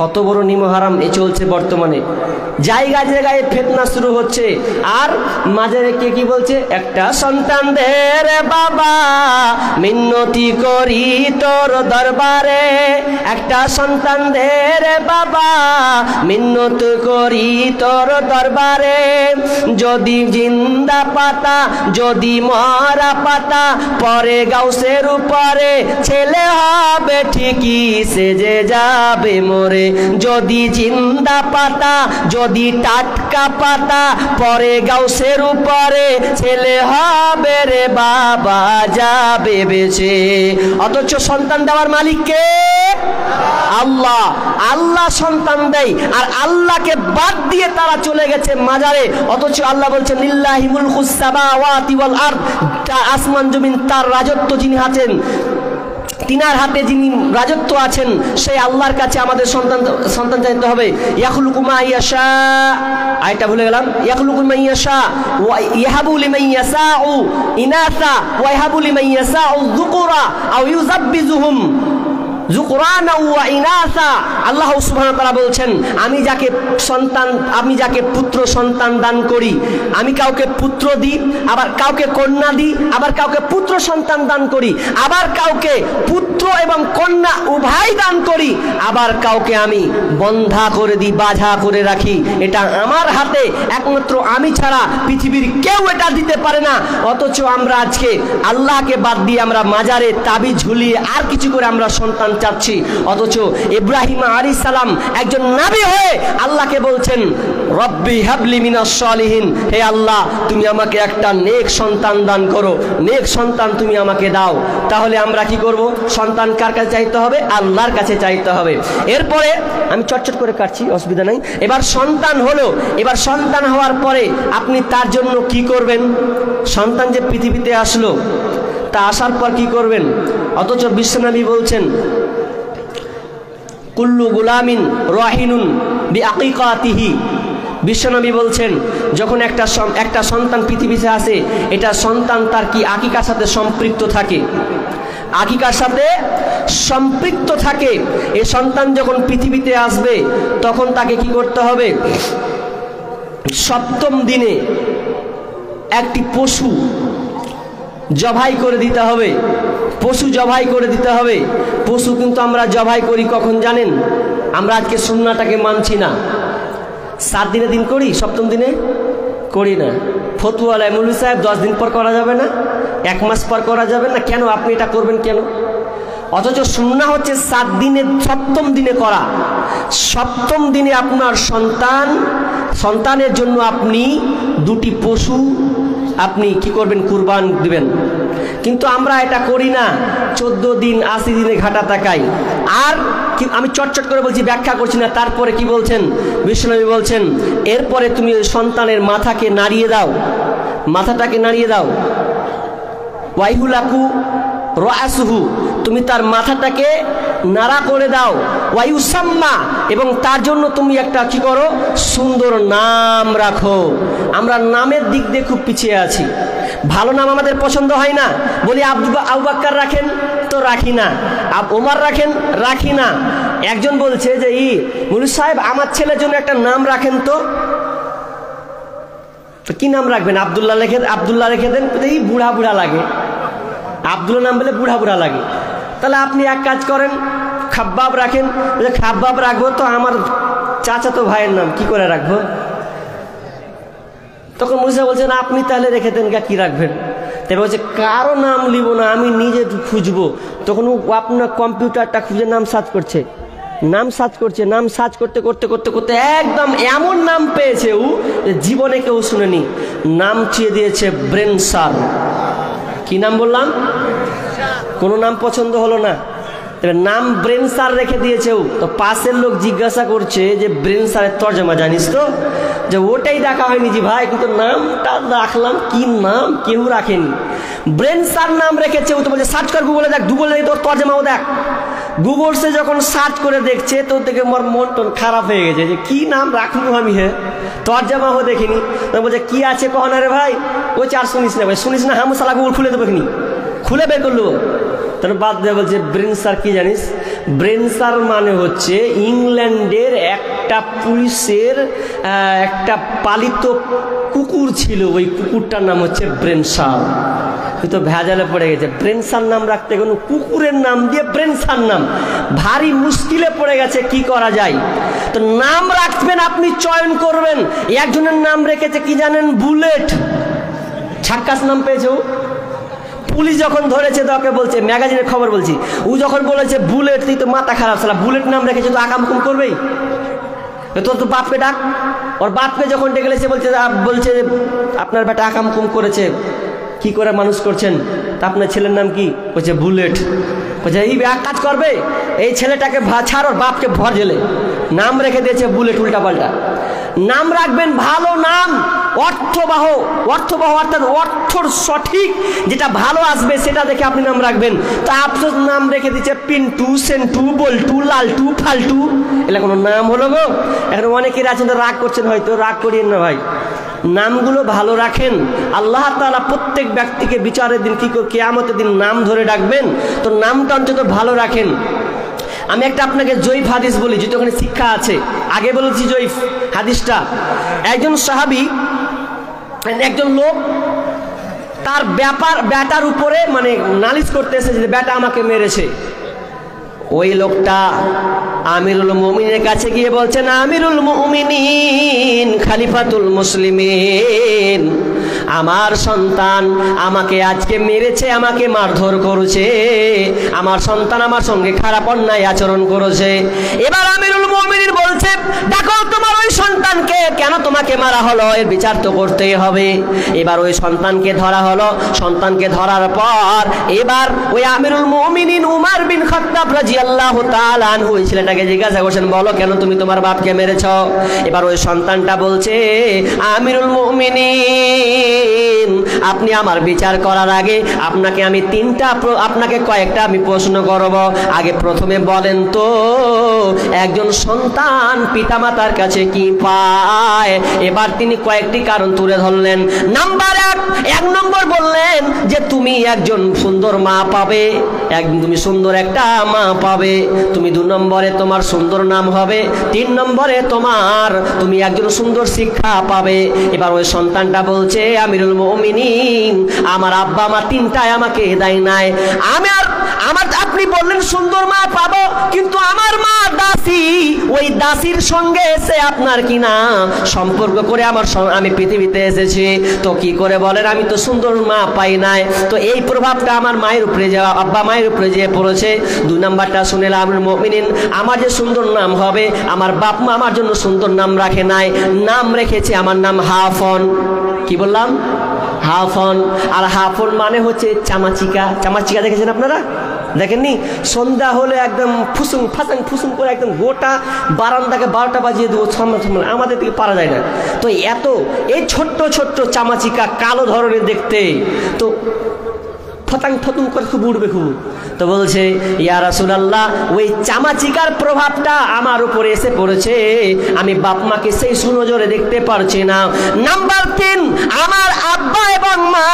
কত বড় নিমহারাম এ চলছে বর্তমানে। জায়গায় জায়গায় ফিতনা শুরু হচ্ছে। আর মাঝে কে কি বলছে? একটা সন্তান দে রে বাবা, মিন্নতি করি তোর দরবারে, একটা সন্তান দে রে বাবা, মিন্নত করি তোর দরবারে। যদি জিন্দা পাতা, যদি মরা পাতা, পরে গাউসের উপরে, ছেলে হবে ঠিকই সেজে যাবে মোরে। যদি জিন্দা পাতা, যদি টাটকা পাতা, পরে গাউসের উপরে, ছেলে হবে রে বাবা যাবে বেঁচে। অথচ সন্তান দেওয়ার মালিক কে? আল্লাহ। আল্লাহ সন্তান দেয়, আর আল্লাহকে বাদ দিয়ে তারা চলে গেছে মাজারে। অথচ আল্লাহ বলছেন লিল্লাহি মুলকুস সামাওয়াতি ওয়াল আরদ, আসমান জমিন তার রাজত্ব যিনি আছেন, তিনার হাতে যিনি রাজত্ব আছেন, সেই আল্লাহর কাছে আমাদের সন্তান চাইতে হবে। ইয়াখলুকু মা ইয়াশা, আয়াতটা ভুলে গেলাম। ইয়াখলুকু মা ইয়াশা ওয়া ইয়াহাবু লিমান ইয়াশাউ ইনাসা ওয়া ইয়াহাবু লিমান ইয়াশাউ যুকুরা আও ইউযাব্বিজুহুম যুকরানা ওয়া ইনাসা। আল্লাহ সুবহানাহু ওয়া তাআলা বলছেন, আমি যাকে পুত্র সন্তান দান করি, আমি কাউকে পুত্র দিই, আবার কাউকে কন্যা দিই, আবার কাউকে পুত্র সন্তান দান করি, আবার কাউকে পুত্র এবং কন্যা উভয় দান করি, আবার কাউকে আমি বন্ধা করে দিই, বাঁধা করে রাখি। এটা আমার হাতে, একমাত্র আমি ছাড়া পৃথিবীর কেউ এটা দিতে পারে না। অথচ আমরা আজকে আল্লাহকে বাদ দিয়ে আমরা মাজারে তাবিজ ঝুলিয়ে আর কিছু করে আমরা সন্তান চাচ্ছি। অথচ ইব্রাহিম আলাইহিস সালাম একজন নবী হয়ে আল্লাহকে বলছেন রব্বি হাবলি মিনাস সালিহিন, হে আল্লাহ তুমি আমাকে একটা নেক সন্তান দান করো, নেক সন্তান তুমি আমাকে দাও। তাহলে আমরা কি করব? সন্তান কার কাছে চাইতে হবে? আল্লাহর কাছে চাইতে হবে। এরপরে আমি চটচট করে কাটছি, অসুবিধা নাই। এবার সন্তান হলো, এবার সন্তান হওয়ার পরে আপনি তার জন্য কি করবেন? সন্তান যে পৃথিবীতে আসলো, তা আসার পর কি করবেন? অথচ বিশ্বনবী বলছেন কুল্লু গুলামিন রাহিনুন বিআকিকাতিহি। বিশ্বনবী বলছেন যখন একটা সন্তান পৃথিবীতে আসে, এটা সন্তান তার কি আকিকার সাথে সম্পৃক্ত থাকে, আকিকার সাথে সম্পৃক্ত থাকে। এই সন্তান যখন পৃথিবীতে আসবে তখন তাকে কি করতে হবে? সপ্তম দিনে একটি পশু জবাই করে দিতে হবে, পশু জবাই করে দিতে হবে। পশু কিন্তু আমরা জবাই করি কখন জানেন? আমরা আজকে সুন্নাহটাকে মানছি না, 7 দিনে দিন করি, সপ্তম দিনে করি না। ফতুয়ালায় মৌলভী সাহেব 10 দিন পর করা যাবে না, 1 মাস পর করা যাবে না, কেন আপনি এটা করবেন কেন? অথচ সুন্নাহ হচ্ছে 7 দিনে সপ্তম দিনে করা। সপ্তম দিনে আপনার সন্তানের জন্য আপনি 2টি পশু আপনি কি করবেন? কুরবান দিবেন। কিন্তু আমরা এটা করি না, 14 দিন 80 দিনে ঘাটা তাকাই। আর আমি চটচট করে বলছি, ব্যাখ্যা করছি না। তারপরে কি বলছেন বিশ্বনবী? বলছেন এরপরে তুমি সন্তানের মাথাকে নাড়িয়ে দাও, মাথাটাকে নাড়িয়ে দাও। ওয়াইহুলাকু রাসুহু, তুমি তার মাথাটাকে নাড়া করে দাও। ওয়ায়ুসাম্মা, এবং তার জন্য তুমি একটা কি করো? সুন্দর নাম রাখো। আমরা নামের দিক দিয়ে খুব পিছিয়ে আছি। ভালো নাম আমাদের পছন্দ হয় না, বলি আবু বকর রাখেন তো রাখি না, ওমর রাখেন রাখি না। একজন বলছে যে মৌলভী সাহেব আমার ছেলের জন্য একটা নাম রাখেন তো। কি নাম রাখবেন? আব্দুল্লাহ রেখে দেন। এই বুড়া বুড়া লাগে, আব্দুল্লাহ নাম বলে বুড়া বুড়া লাগে। তাহলে আপনি এক কাজ করেন, খাব্বাব রাখেন। খাব্বাব রাখবো তো আমার চাচাতো ভাইয়ের নাম, কি করে রাখবো? তখন মুসা বলছেন আপনি তাহলে রেখে দেন, কি রাখবেন? তাই বলছে কারো নাম লিব না, আমি নিজে খুঁজবো। তখন আপনার কম্পিউটারটা খুঁজে নাম সার্চ করছে, নাম সার্চ করতে করতে করতে করতে একদম এমন নাম পেয়েছে জীবনে কেউ শুনেনি। নাম চেয়ে দিয়েছে ব্রেন সার। কি নাম বললাম? কোনো নাম পছন্দ হলো না, নাম ব্রেন সার রেখে দিয়েছে। তো পাশের লোক জিজ্ঞাসা করছে যে ব্রেন সারের তর্জমা জানিস তো? যে ওটাই দেখা হয়নি জি ভাই, কিন্তু নামটা রাখলাম। কি নাম? কেউ রাখেনি। ব্রেন সার নাম রেখেছে। ও তো বলছে সার্চ কর গুগলে, দেখ গুগলে তোর তর্জমাও দেখ। গুগল সে যখন সার্চ করে দেখছে তো দেখে মোর মন টন খারাপ হয়ে গেছে যে কি নাম রাখবো আমি, তর্জমাও দেখিনি। বলছে কি আছে কহ না রে ভাই? ওই আর শুনিস না ভাই, শুনিস না? হামসালা গুগল খুলে দেবো, খুলে বের করলো। তাহলে বাদ দিয়ে বলছে ব্রেন সার কি জানিস? ব্রেন সার মানে হচ্ছে ইংল্যান্ডের একটা পুলিশের একটা পালিত কুকুর ছিল, ওই কুকুরটার নাম হচ্ছে ব্রেন সার। তো ভেজালে পড়ে গেছে, ব্রেন সার নাম রাখতে কোনো কুকুরের নাম দিয়ে ব্রেন সার নাম, ভারী মুশকিলে পড়ে গেছে। কি করা যায়? তো নাম রাখবেন, আপনি চয়ন করবেন। একজনের নাম রেখেছে কি জানেন? বুলেট। ছাক্কাস নাম পেয়েছে ও। পুলিশ যখন ধরেছে তোকে বলছে, ম্যাগাজিনের খবর বলছি, ও যখন বলেছে বুলেট, তুই তো মাথা খারাপ ছিল, বুলেট নাম রেখেছে তো আকামকুম করবেই। তোর তো বাপকে ডাক। ওর বাপকে যখন ডেকে সে বলছে আপনার বেটা আকামকুম করেছে, কি করে মানুষ করছেন? তা আপনার ছেলের নাম কি? বলছে বুলেট। বলছে এই এক কাজ করবে, এই ছেলেটাকে ছাড়, ওর বাপকে ভর জেলে। নাম রেখে দিয়েছে বুলেট, উল্টা পাল্টা নাম রাখবেন। ভালো নাম, অর্থবহ অর্থাৎ অর্থর সঠিক যেটা ভালো আসবে সেটা দেখে আপনি নাম রাখবেন। তা আফসোস নাম রেখে দিচ্ছে পিন্টু, সেন্টু, বল্টু, লালটু, ফালটু। এগুলো কোনো নাম হলো গো? এখন অনেকের আছেন তো রাগ করছেন, হয়তো রাগ করিয়েন না ভাই। নামগুলো ভালো রাখেন। আল্লাহ তাআলা প্রত্যেক ব্যক্তিকে বিচারের দিন কিয়ামতের দিন নাম ধরে ডাকবেন, তো নামটা অন্তত ভালো রাখেন। আমি একটা আপনাকে জয়ীফ হাদিস বলি, যেটা ওখানে শিক্ষা আছে। আগে বলেছি জয়ীফ হাদিসটা। একজন সাহাবী, একজন লোক তার বেটার উপরে মানে নালিশ করতে এসেছে যে বেটা আমাকে মেরেছে। ওই লোকটা আমিরুল মুমিনের কাছে গিয়ে বলছেন, আমিরুল মুমিনিন খলিফাতুল মুসলিমিন, আমার সন্তান আমাকে আজকে মেরেছে, আমাকে মারধর করেছে, আমার সন্তান আমার সঙ্গে খারাপ অন্যায় আচরণ করেছে। এবার আমিরুল মুমিনিন বলছে, দেখো তোমার ওই সন্তানকে কেন তোমাকে মারা হলো, এর বিচার তো করতেই হবে। এবার ওই সন্তানকে ধরা হলো। সন্তানকে ধরার পর এবার ওই আমিরুল মুমিনিন উমর বিন খাত্তাব রাদিয়াল্লাহু তাআলা আনহু ওই ছেলেটাকে জিজ্ঞাসা করছেন, বলো কেন তুমি তোমার বাপকে মেরেছ? এবার ওই সন্তানটা বলছে, আমিরুল মুমিনিন, আপনি আমার বিচার করার আগে আপনাকে কয়েকটা আমি প্রশ্ন করব। আগে প্রথমে বলেন তো, একজন সন্তান পিতামাতার কাছে কি পায়? এবার তিনি কয়েকটি কারণ তুলে ধরলেন। নাম্বার এক নম্বর বললেন যে তুমি একজন সুন্দর মা পাবে, তুমি সুন্দর একটা মা পাবে। তুমি 2 নম্বরে তোমার সুন্দর নাম হবে। 3 নম্বরে তুমি একজন সুন্দর শিক্ষা পাবে। এবার ওই সন্তানটা বলছে, আমিরুল মুমিনিন, আমার আব্বা মা 3টাই আমাকে দেয় নাই। আপনি বললেন সুন্দর মা পাবো, কিন্তু আমার মা দাসী, ওই দাসীর সঙ্গে এসে আপনার কিনা সম্পর্ক করে আমি পৃথিবীতে এসেছি। তো কি করে বলেন আমি তো সুন্দর মা পাই নাই? তো এই প্রভাবটা আমার মায়ের উপরে আব্বা মায়ের উপরে যে পড়েছে। 2 নাম্বারটা শুনেলাম, আমিরুল মুমিনিন, আমার যে সুন্দর নাম হবে, আমার বাপ মা আমার জন্য সুন্দর নাম রাখে নাই, নাম রেখেছে আমার নাম হাফন। কি বললাম? হাফন। আর হাফন মানে হচ্ছে চামাচিকা। চামাচিকা দেখেছেন আপনারা? দেখেননি? সন্ধ্যা হলে একদম ফুসুং করে একদম গোটা বারান্দাকে 12টা বাজিয়ে দেবো। আমাদের দিকে পারা যায় না। তো এই ছোট্ট ছোট্ট চামাচিকা, কালো ধরনের দেখতে, তো ফতুং করে খুব উঠবে খুব। তো বলছে, ইয়া রাসূলুল্লাহ, ওই চামাচিকার প্রভাবটা আমার উপরে এসে পড়েছে, আমি বাপ মাকে সেই সুনজরে দেখতে পারছি না। নাম্বার 3, আমার আব্বা এবং মা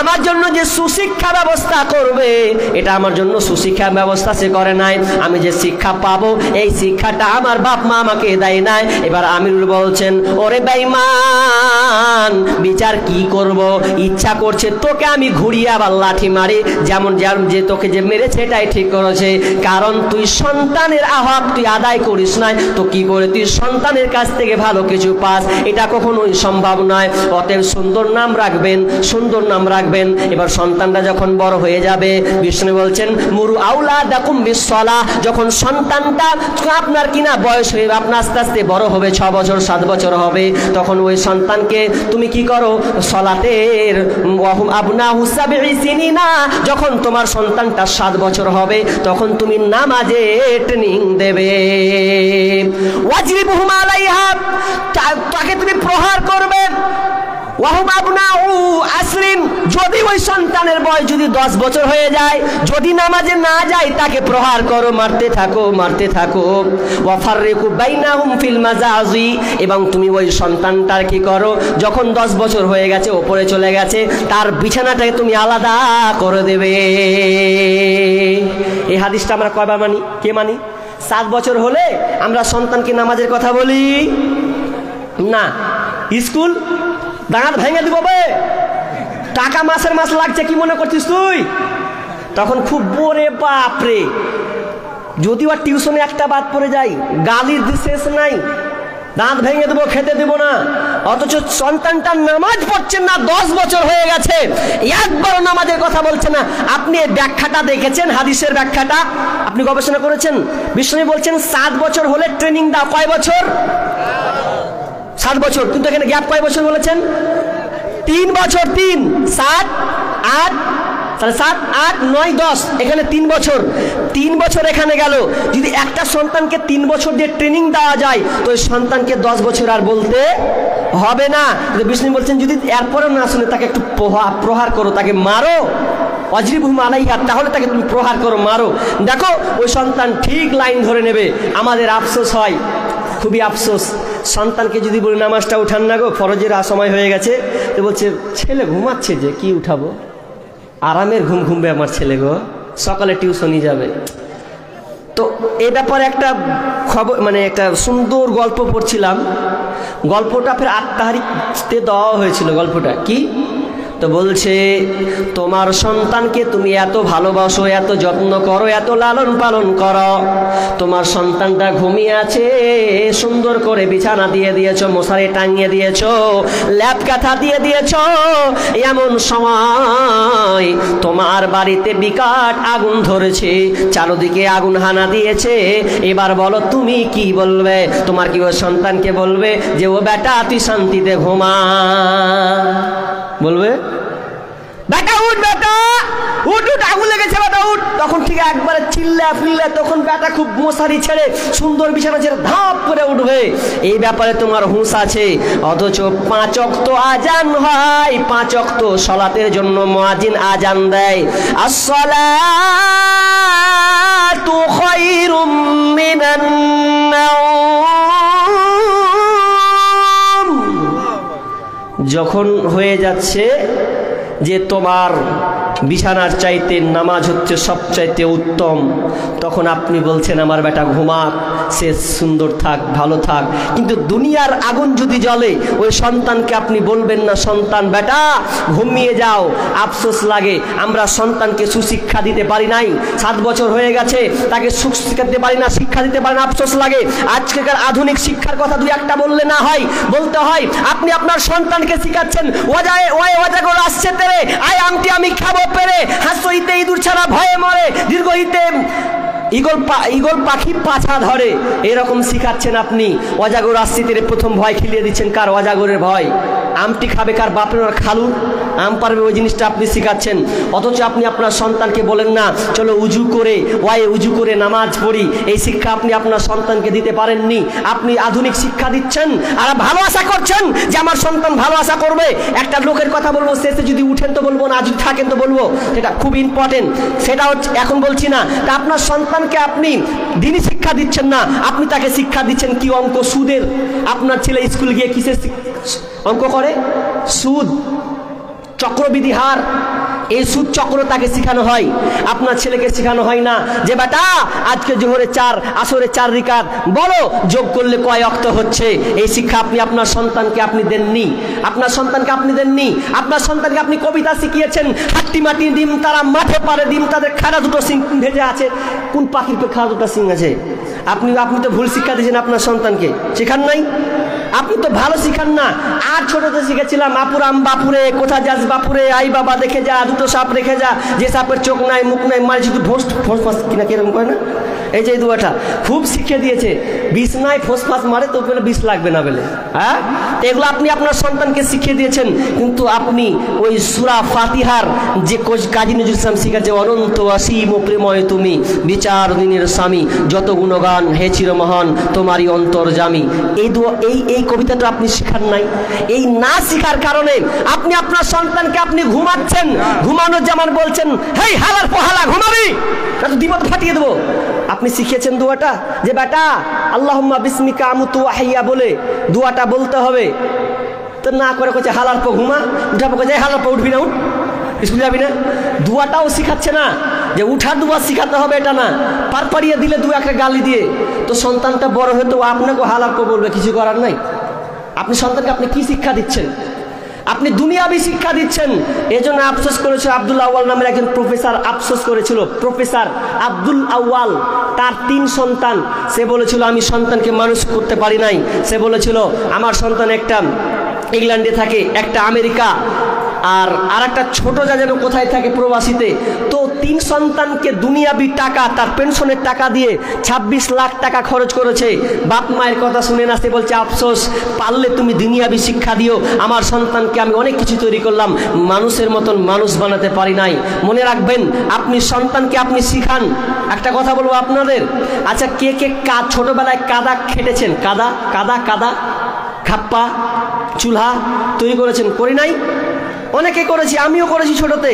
আমার জন্য যে সুশিক্ষা ব্যবস্থা করবে, এটা আমার জন্য সুশিক্ষা ব্যবস্থা সে করে নাই। আমি যে শিক্ষা পাবো, এই শিক্ষাটা আমার বাপ মা আমাকে দেয় নাই। এবার আমিরুল বলছেন, ওরে বেঈমান, বিচার কি করব? ইচ্ছা করছে তোকে আমি ঘুরিয়ে আবার লাঠি মারি, যেমন যে তোকে যে মেরেছে এটাই ঠিক করেছে। কারণ তুই সন্তানের হক তুই আদায় করিস নাই, তো কি করে তুই সন্তানের কাছ থেকে ভালো কিছু পাস? এটা কখনোই সম্ভব নয়। অতএব সুন্দর নাম রাখবেন। এবার সন্তানটা যখন বড় হয়ে যাবে, বিষ্ণু বলছেন, মুরু আউলাদাকুম বিসসালাহ, যখন সন্তানটা আপনার কিনা বয়স হয়ে আপনার আস্তে আস্তে বড় হবে, 6 বছর 7 বছর হবে, তখন ওই সন্তানকে তুমি কি করো? সলাতের আবনাহু সাবঈ সিনিনা, যখন তোমার সন্তানটা 7 বছর হবে, তখন তুমি নামাজে ট্রেনিং দেবে। ওয়াজরিবুহুম আলাইহা, তাকে তুমি প্রহার করবে। ওয়াহুম আবনাউ আসরিন, যদি ওই সন্তানের বয়স যদি 10 বছর হয়ে যায়, যদি নামাজে না যায়, তাকে প্রহার করো, মারতে থাকো। ওয়াফাররিকু বাইনাহুম ফিল মাজাজি, এবং তুমি ওই সন্তানটার কি করো? যখন 10 বছর হয়ে গেছে, ওপরে চলে গেছে, তার বিছানাটাকে তুমি আলাদা করে দেবে। এই হাদিসটা আমরা কয়বার মানি? কে মানি? 7 বছর হলে আমরা সন্তানকে নামাজের কথা বলি না। স্কুল দাঁত ভেঙে দিব, টাকা মাসের মাস লাগছে, কি মনে করছিস তুই? তখন খুব বরে বাপরে, যদিও টিউশনে একটা বাদ পড়ে যাই, গালির শেষ নাই, দাঁত ভেঙে দেবো, খেতে দেবো না। অথচ সন্তানটা নামাজ পড়ছেন না, 10 বছর হয়ে গেছে, একবারও নামাজের কথা বলছে না। আপনি এই ব্যাখ্যাটা দেখেছেন? হাদিসের ব্যাখ্যাটা আপনি গবেষণা করেছেন? বিষ্ণু বলছেন 7 বছর হলে ট্রেনিং দাও। কয় বছর? 7 বছর। কিন্তু এখানে গ্যাপ কয় বছর বলেছেন? 3 বছর। 3 7 8, তাহলে 7 8 9 10, এখানে 3 বছর। 3 বছর এখানে গেল। যদি একটা সন্তানকে 3 বছর দিয়ে ট্রেনিং দেওয়া যায়, তো ওই সন্তানকে 10 বছর আর বলতে হবে না। কিন্তু বিষ্ণু বলছেন, যদি এরপরেও না শুনে, তাকে একটু প্রহার করো, তাকে মারো। ওয়াজরিবুহুম আলাইহা, তাহলে তাকে তুমি প্রহার করো, মারো। দেখো ওই সন্তান ঠিক লাইন ধরে নেবে। আমাদের আফসোস হয়, খুবই আফসোস, সন্তানকে যদি বলি নামাজটা উঠান না গো, ফরজের সময় হয়ে গেছে, তো বলছে ছেলে ঘুমাচ্ছে, যে কি উঠাবো, আরামের ঘুম ঘুমবে আমার ছেলে গো, সকালে টিউশনই যাবে। তো এই ব্যাপারে একটা খবর, মানে একটা সুন্দর গল্প পড়ছিলাম। গল্পটা ফের 8 তারিখতে দেওয়া হয়েছিল। গল্পটা কি? তো বলছে তোমার সন্তানকে তুমি এত ভালোবাসো, এত যত্ন করো, এত লালন পালন করো, তোমার সন্তানটা ঘুমিয়ে আছে, সুন্দর করে বিছানা দিয়ে দিয়েছো, মশারি টাঙিয়ে দিয়েছো, ল্যাপ কাঁথা দিয়ে দিয়েছো, এমন সময় তোমার বাড়িতে বিকট আগুন ধরেছে, চারদিকে আগুন হানা দিয়েছে। এবার বলো তুমি কি বলবে? তোমার কি ওই সন্তানকে বলবে যে ও বেটা তুই শান্তিতে ঘুমা? বলবে বেটা উঠ, বেটা উঠ, উঠ, আগুন লেগেছে, বেটা উঠ। তখন ঠিক একবারে চিল্লা ফিল্লা, তখন বেটা খুব মশারি ছেড়ে সুন্দর বিছানা ছেড়ে ধাপ করে উঠবে। এই ব্যাপারে তোমার হুঁশ আছে। অথচ 5 ওয়াক্ত আজান হয়, 5 ওয়াক্ত সালাতের জন্য মুয়াজ্জিন আজান দেয়, আসসালাতু খায়রুম মিনান নাওম। যখন হয়ে যাচ্ছে যে তোমার বিছানার চাইতে নামাজ হচ্ছে সবচাইতে উত্তম, তখন আপনি বলছেন আমার বেটা ঘুমাক, সে সুন্দর থাক, ভালো থাক। কিন্তু দুনিয়ার আগুন যদি জ্বলে, ওই সন্তানকে আপনি বলবেন না সন্তান বেটা ঘুমিয়ে যাও। আফসোস লাগে আমরা সন্তানকে সুশিক্ষা দিতে পারি নাই, 7 বছর হয়ে গেছে, তাকে সুশিক্ষা দিতে পারি না, শিক্ষা দিতে পারি না, আফসোস লাগে। আজকেকার আধুনিক শিক্ষার কথা দুই একটা বললে না হয়, বলতে হয় আপনি আপনার সন্তানকে শিখাচ্ছেন ওয়াজা করে আসছে তেরে আয় আমটি আমি খাবো পেরে, হাসইতে ইঁদুর ছাড়া ভয়ে মরে, দীর্ঘহিতে ঈগল পাখি পাছা ধরে, এরকম শিখাচ্ছেন আপনি। অজাগর আসছে তেরে প্রথম ভয় খেলিয়ে দিচ্ছেন। কার অজাগরের ভয়? আমটি খাবে কার? বাপের আর খালুর। আম পারবে, ওই জিনিসটা আপনি শিখাচ্ছেন। অথচ আপনি আপনার সন্তানকে বলেন না চলো উজু করে উজু করে নামাজ পড়ি, এই শিক্ষা আপনি আপনার সন্তানকে দিতে পারেননি। আপনি আধুনিক শিক্ষা দিচ্ছেন আর ভালো আশা করছেন যে আমার সন্তান ভালো আশা করবে। একটা লোকের কথা বলবো, শেষে যদি উঠেন তো বলবো না, যদি থাকেন তো বলবো, সেটা খুব ইম্পর্টেন্ট, সেটা এখন বলছি না। তা আপনার সন্তানকে আপনি দিনই শিক্ষা দিচ্ছেন না, আপনি তাকে শিক্ষা দিচ্ছেন কি? অঙ্ক, সুদের। আপনার ছেলে স্কুল গিয়ে কিসের অঙ্ক করে? সুদ, চক্রবৃদ্ধি হার, এই সুদ চক্র তাকে শেখানো হয়। আপনার ছেলেকে শেখানো হয় না যে বেটা আজকে জোহরে 4, আসরে 4 রিকাত, বলো যোগ করলে কয় ওয়াক্ত হচ্ছে। এই শিক্ষা আপনি আপনার সন্তানকে আপনি দেননি। আপনার সন্তানকে আপনি দেননি। আপনার সন্তানকে আপনি কবিতা শিখিয়েছেন, হাট্টি মাটি ডিম তারা মাঠে পারে ডিম, তাদের খাড়া দুটো সিং ভেজে আছে। কোন পাখির তো খাড়া দুটো সিং আছে? আপনি তো ভুল শিক্ষা দিয়েছেন আপনার সন্তানকে, শেখান নাই। আপনি তো ভালো শিখান না। আর ছোটতে শিখেছিলাম আপুর আম বাপুরে, কোথা যাস বাপুরে, আই বাবা দেখে যা, দুটো সাপ রেখে যা, যে সাপের চোখ নাই মুখ নাই, মারি শুধু ফোঁস ফাঁস কিনা কিরকম করে না, এই যে দুয়াটা খুব শিখিয়ে দিয়েছে। বিষ নাই ফোঁস ফাঁস মারে তো বলে বিষ লাগবে না বলে, হ্যাঁ, এগুলো আপনি আপনার সন্তানকে শিখিয়ে দিয়েছেন। কিন্তু আপনি ওই সূরা ফাতিহার যে কাজী নজরুল ইসলাম শিখাচ্ছে, অনন্ত অসীম ও প্রেময় তুমি, বিচার দিনের স্বামী, যত গুণগান হে চিরমহান তোমারই অন্তর্যামী, এই কবিতাটা আপনি শিখান নাই। এই না শিখার কারণে আপনি আপনার সন্তানকে আপনি ঘুমাচ্ছেন, ঘুমানোর যেমন বলছেন হেই হালার পহালা ঘুমাবি, তো দিবত ফাটিয়ে দেবো। আপনি শিখিয়েছেন দোয়াটা যে বেটা আল্লাহুম্মা বিসমিকা আমুতু ওয়া আহইয়া বলে দোয়াটা বলতে হবে, তো না করে কইছে হালার পর ঘুমা, উঠাবো কইছে হালার পর উঠবি না, উঠ স্কুল যাবি না। দোয়াটাও শিখাচ্ছে না যে উঠার দোয়া শিখাতে হবে, এটা না। পার পাড়িয়ে দিলে দু একটা গালি দিয়ে তো সন্তানটা বড় হয়তো আপনাকে হালার পর বলবে, কিছু করার নাই। আপনি সন্তানকে আপনি কি শিক্ষা দিচ্ছেন? আপনি দুনিয়াবি শিক্ষা দিচ্ছেন। এজন্য আফসোস করেছিল আব্দুল আউয়াল নামের একজন প্রফেসর, আফসোস করেছিল প্রফেসর আব্দুল আউয়াল, তার 3 সন্তান। সে বলেছিল আমি সন্তানকে মানুষ করতে পারি নাই। সে বলেছিল আমার সন্তান একটা ইংল্যান্ডে থাকে, একটা আমেরিকা, আর একটা ছোট যা যেন কোথায় থাকে প্রবাসীতে। তো 3 সন্তানকে দুনিয়াবি টাকা, তার পেনশনের টাকা দিয়ে 26 লাখ টাকা খরচ করেছে। বাপ মায়ের কথা শুনে না, সে বলছে আফসোস, পারলে তুমি দুনিয়াবি শিক্ষা দিও, আমার সন্তানকে আমি অনেক কিছু তৈরি করলাম, মানুষের মতন মানুষ বানাতে পারি নাই। মনে রাখবেন, আপনি সন্তানকে আপনি শিখান। একটা কথা বলবো আপনাদের, আচ্ছা কে কে ছোটবেলায় কাদা খেটেছেন? কাদা কাদা কাদা খাপ্পা চুলহা তৈরি করেছেন? করি নাই? অনেকে করেছি, আমিও করেছি ছোটতে।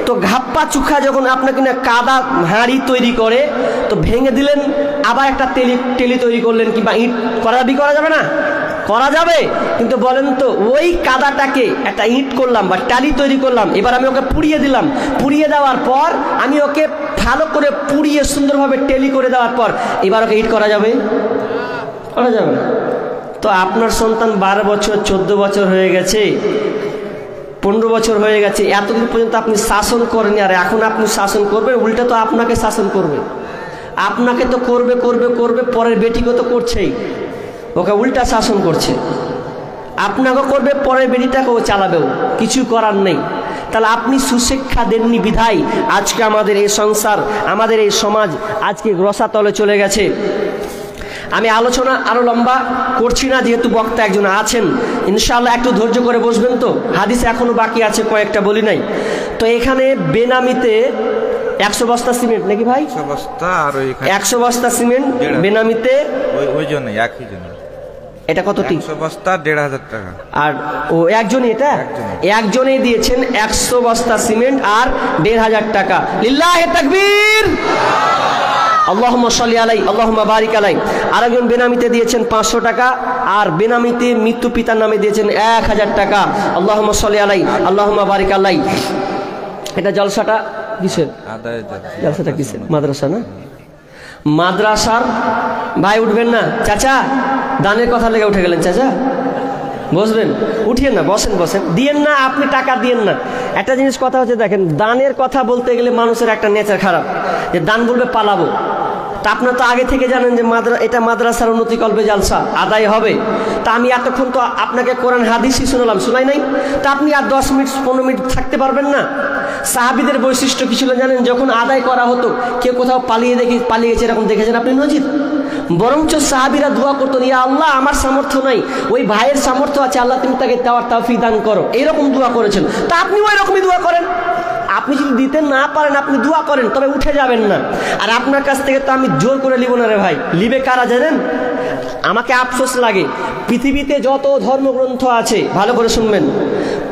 তো ঘাপ্পা চুখা যখন আপনাকে না কাদা হাঁড়ি তৈরি করে, তো ভেঙে দিলেন, আবার একটা টেলি তৈরি করলেন, কিংবা ইট করা যাবে না? করা যাবে। কিন্তু বলেন তো ওই কাদাটাকে একটা ইট করলাম বা টালি তৈরি করলাম, এবার আমি ওকে পুড়িয়ে দিলাম, পুড়িয়ে দেওয়ার পর আমি ওকে ভালো করে পুড়িয়ে সুন্দরভাবে টেলি করে দেওয়ার পর এবার ওকে ইট করা যাবে? করা যাবে না। তো আপনার সন্তান 12 বছর 14 বছর হয়ে গেছে, 15 বছর হয়ে গেছে, এতদিন পর্যন্ত আপনি শাসন করেনি, আর এখন আপনি শাসন করবেন, উল্টা তো আপনাকে শাসন করবে। আপনাকে তো করবে করবে করবে, পরের বেটিকে তো করছেই, ওকে উল্টা শাসন করছে। আপনাকে করবে, পরের বেটিটাকেও চালাবেও, কিছু করার নেই। তাহলে আপনি সুশিক্ষা দেননি বিধায় আজকে আমাদের এই সংসার, আমাদের এই সমাজ আজকে রসাতলে চলে গেছে। আমি আলোচনা আরো লম্বা করছি না, যেহেতু বক্তা একজন আছেন, ইনশাআল্লাহ একটু ধৈর্য করে বসবেন। তো হাদিস এখনো বাকি আছে, কয়েকটা বলি নাই। তো এখানে বেনামিতে 100 বস্তা সিমেন্ট নাকি ভাই? 100 বস্তা, আর 100 বস্তা সিমেন্ট বেনামিতে, ওই জন্য একই জন্য। এটা কতটি? 100 বস্তা 1,500 টাকা। আর ও একজনই, এটা একজনই দিয়েছেন 100 বস্তা সিমেন্ট আর 1,500 টাকা। লিল্লাহি তাকবীর, আল্লাহুম্মা সাল্লি আলাই, আল্লাহুম্মা বারিক আলাই। আরেকজন বেনামিতে দিয়েছেন 500 টাকা, আর বেনামিতে মৃত্যু পিতার নামে দিয়েছেন 1000 টাকা। আল্লাহুম্মা সাল্লি আলাই, আল্লাহুম্মা বারিক আলাই। এটা জলসাটা কিসের? জলসাটা কিসের? মাদ্রাসা না? মাদ্রাসার ভাই উঠবেন না? চাচা দানের কথা লেগে উঠে গেলেন, চাচা বসবেন, উঠিয়েন না, বসেন বসেন, দিয়েন না, আপনি টাকা দিয়েন না। একটা জিনিস কথা হচ্ছে, দেখেন দানের কথা বলতে গেলে মানুষের একটা নেচার খারাপ, যে দান বলবে পালাবো। তা আপনার তো আগে থেকে জানেন যে এটা মাদ্রাসার উন্নতিকল্পে জালসা আদায় হবে। তা আমি এতক্ষণ তো আপনাকে কোরআন হাদিসই শুনলাম, শুনাই নাই? তা আপনি আর 10 মিনিট 15 মিনিট থাকতে পারবেন না? সাহাবীদের বৈশিষ্ট্য কি ছিল জানেন? যখন আদায় করা হতো, কেউ কোথাও পালিয়ে গেছে এরকম দেখেছেন আপনি নজির? বরঞ্চ সাহাবীরা দোয়া করতেন, ইয়া আল্লাহ আমার সামর্থ্য নাই, ওই ভাইয়ের সামর্থ্য আছে, আল্লাহ তুমি তাকে দেওয়ার তৌফিক দান করো, এরকম দোয়া করেছেন। তা আপনি ওই রকমই দোয়া করেন। আপনি যদি দিতে না পারেন, আপনি দোয়া করেন, তবে উঠে যাবেন না। আর আপনার কাছ থেকে তো আমি জোর করে নিব না রে ভাই। লিবে কারা জানেন? আমাকে আফসোস লাগে, পৃথিবীতে যত ধর্মগ্রন্থ আছে, ভালো করে শুনবেন,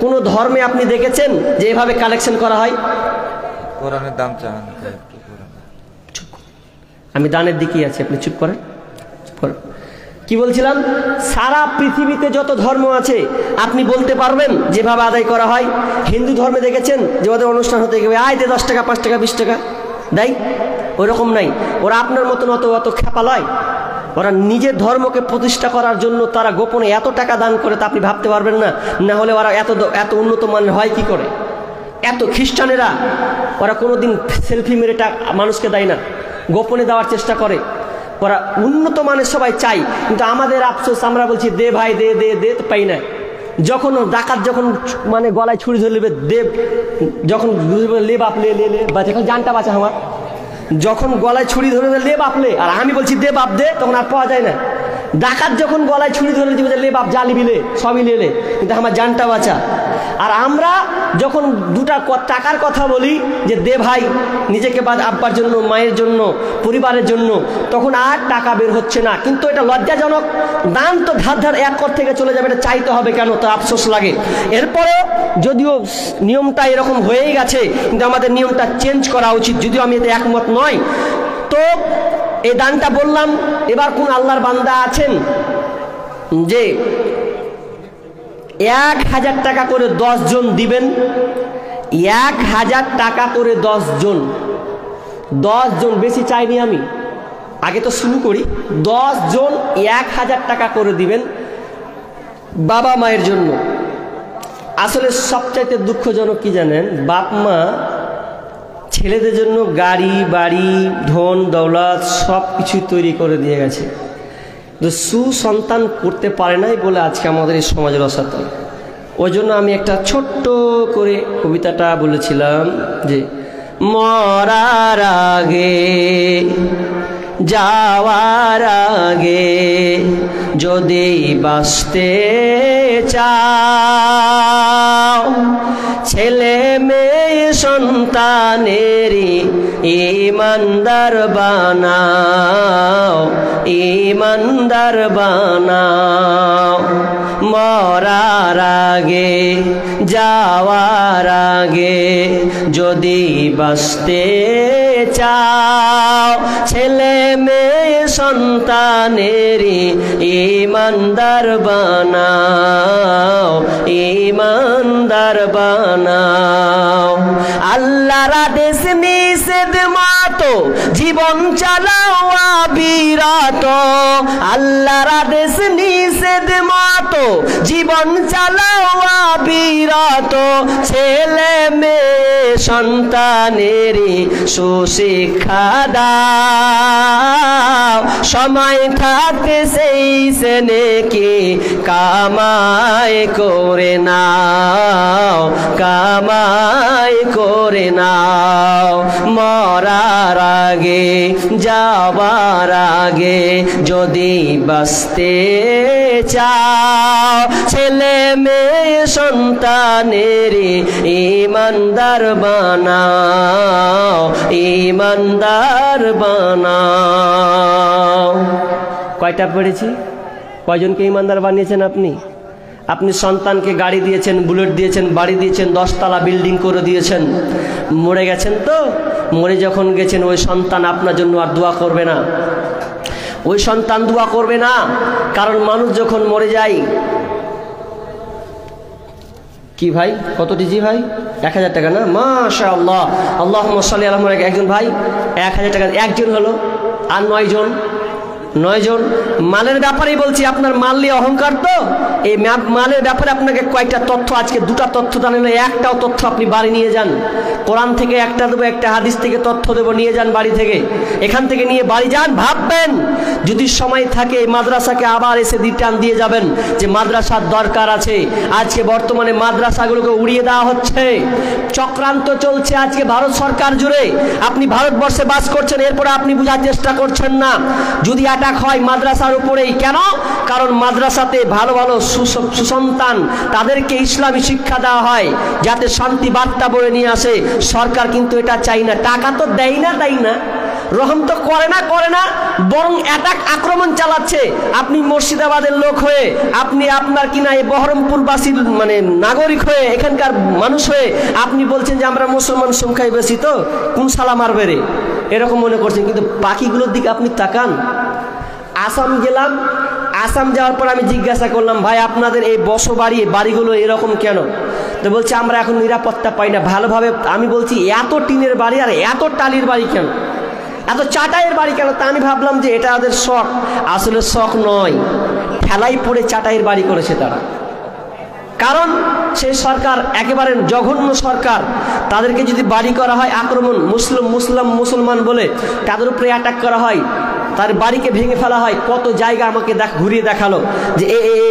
কোন ধর্মে আপনি দেখেছেন যে এভাবে কালেকশন করা হয়? কোরআনের দাম চান। আমি দানের দিকেই আছি, আপনি চুপ করেন, চুপ করেন। কি বলছিলাম? সারা পৃথিবীতে যত ধর্ম আছে আপনি বলতে পারবেন যেভাবে আদায় করা হয়? হিন্দু ধর্মে দেখেছেন যে ওদের অনুষ্ঠান হতে গেলে আয় দে 10 টাকা 5 টাকা 20 টাকা দেয়? ওই রকম নাই। ওরা আপনার মতন অত খেপা লয়। ওরা নিজের ধর্মকে প্রতিষ্ঠা করার জন্য তারা গোপনে এত টাকা দান করে, তা আপনি ভাবতে পারবেন না। না হলে ওরা এত উন্নত মানের হয় কি করে? এত খ্রিস্টানেরা ওরা কোনোদিন সেলফি মেরে মানুষকে দেয় না, গোপনে দেওয়ার চেষ্টা করে। ওরা উন্নত মানের সবাই চাই, কিন্তু আমাদের আফসোস, আমরা বলছি দে ভাই দে দে দে, তো পাই না। যখন ডাকাত যখন মানে গলায় ছুরি ধরে নেবে, দেব যখন লে বাপ লে লে লে, বা যখন জানটা বাঁচা আমার, যখন গলায় ছুরি ধরে লে বাপ লে, আর আমি বলছি দে বাপ দে, তখন আর পাওয়া যায় না। ডাকাত যখন গলায় ছুরি ধরে দিবে লে বাপ জালি বিলে, সবই লে, কিন্তু আমার জানটা বাঁচা। আর আমরা যখন দুটা টাকার কথা বলি যে দে ভাই, নিজেকে বা আব্বার জন্য, মায়ের জন্য, পরিবারের জন্য, তখন আর টাকা বের হচ্ছে না। কিন্তু এটা লজ্জাজনক। দান তো ধার এক কর থেকে চলে যাবে, এটা চাইতে হবে কেন? তো আফসোস লাগে। এরপরেও যদিও নিয়মটা এরকম হয়েই গেছে, কিন্তু আমাদের নিয়মটা চেঞ্জ করা উচিত, যদিও আমি এতে একমত নয়। তো এই দানটা বললাম। এবার কোন আল্লাহর বান্দা আছেন যে 1000 টাকা করে 10 জন দিবেন? 1000 টাকা করে 10 জন, 10 জন, বেশি চাইনি আমি, আগে তো শুরু করি। 10 জন 1000 টাকা করে দিবেন বাবা মায়ের জন্য। আসলে সবচাইতে দুঃখজনক কি জানেন? বাপ মা ছেলেদের জন্য গাড়ি বাড়ি ধন দৌলত সব কিছু তৈরি করে দিয়ে গেছে, তো সুসন্তান করতে পারে নাই বলে আজকে আমাদের এই সমাজের অসাধু। ওই জন্য আমি একটা ছোট্ট করে কবিতাটা বলেছিলাম যে মরার আগে যাওয়ার আগে যদি বাঁচতে চাও, ছেলে মেয়ে সন্তানেরই ইমানদার বানাও, ইমানদার বানাও। মরার আগে যাওয়ার আগে যদি বাঁচতে চাও, ছেলে মেয়ে সন্তানেরই ইমানদার বানাও, ইমানদার বানাও। আল্লাহর আদেশ নিষেধ মতো জীবন চালাও অবিরত, আল্লাহর আদেশ নিষেধ নিষেধ মতো জীবন চালাও বিরত, ছেলে মেয়ে সন্তানেরই সুশিক্ষা দাও, সময় থাকতে সেই সে নেকি কামাই করে নাও, কামাই করে নাও। মরার আগে যাবার আগে যদি বাঁচতে চাও, ছেলে মেয়ে সন্তানের ইমানদার বানাও, ইমানদার বানাও। কয়টা পড়েছি? কয়জনকে ইমানদার বানিয়েছেন আপনি? আপনি সন্তানকে গাড়ি দিয়েছেন, বুলেট দিয়েছেন, বাড়ি দিয়েছেন, 10 তলা বিল্ডিং করে দিয়েছেন, মরে গেছেন তো? মরে যখন গেছেন ওই সন্তান আপনার জন্য আর দোয়া করবে না, ওই সন্তান দোয়া করবে না। কারণ মানুষ যখন মরে যায়, কি ভাই কতটি জি ভাই? 1000 টাকা না? মাশাআল্লাহ, আল্লাহুম্মা সাল্লি আলা মুহাম্মাদ। একজন ভাই 1000 টাকা, একজন হলো, আর 9 জন, 9 জন। মালের ব্যাপারেই বলছি, আপনার মাল নিয়ে অহংকার তো। এই মালের ব্যাপারে আপনাকে কয়েকটা তথ্য, আজকে 2টা তথ্য জানেন, একটাও তথ্য আপনি বাড়ি নিয়ে যান। কোরআন থেকে একটা দেবো, একটা হাদিস থেকে তথ্য দেবো, নিয়ে যান বাড়ি থেকে। এখান থেকে নিয়ে বাড়ি যান, ভাববেন যদি সময় থাকে এই মাদ্রাসাকে আবার এসে রিটার্ন দিয়ে যাবেন, যে মাদ্রাসার দরকার আছে। আজকে বর্তমানে মাদ্রাসাগুলোকে উড়িয়ে দেওয়া হচ্ছে, চক্রান্ত চলছে আজকে ভারত সরকার জুড়ে। আপনি ভারতবর্ষে বাস করছেন, এরপরে আপনি বোঝার চেষ্টা করছেন না। যদি অ্যাটাক হয় মাদ্রাসার উপরেই, কেন? কারণ মাদ্রাসাতে ভালো ভালো সুসন্তান, তাদেরকে ইসলামী শিক্ষা দেওয়া হয় যাতে শান্তি বার্তা বয়ে নিয়ে আসে। সরকার কিন্তু এটা চাই না, টাকা তো দেয় না, তাই না, রহম তো করে না, বরং অ্যাটাক আক্রমণ চালাচ্ছে। আপনি মুর্শিদাবাদের লোক হয়ে, আপনি আপনার কিনা এই বহরমপুরবাসীর মানে নাগরিক হয়ে, এখানকার মানুষ হয়ে আপনি বলছেন যে আমরা মুসলমান সংখ্যায় বেশি, তো কোন সালা মারবে রে, এরকম মনে করছেন। কিন্তু বাকিগুলোর দিকে আপনি তাকান। আসাম গেলাম, আসাম যাওয়ার পর আমি জিজ্ঞাসা করলাম, ভাই আপনাদের এই বাড়িগুলো এরকম কেন? তো বলছে আমরা এখন নিরাপত্তা পাই না ভালোভাবে। আমি বলছি এত টিনের বাড়ি আর এত টালির বাড়ি কেন, এত চাটাইয়ের বাড়ি কেন? তা আমি ভাবলাম যে এটা ওদের শখ। আসলে শখ নয়, ঠেলাই পড়ে চাটাইয়ের বাড়ি করেছে তারা। কারণ সেই সরকার একেবারে জঘন্য সরকার। তাদেরকে যদি বাড়ি করা হয়, আক্রমণ, মুসলমান বলে তাদের উপরে অ্যাটাক করা হয়, তার বাড়িকে ভেঙে ফেলা হয়। কত জায়গা আমাকে ঘুরিয়ে দেখালো যে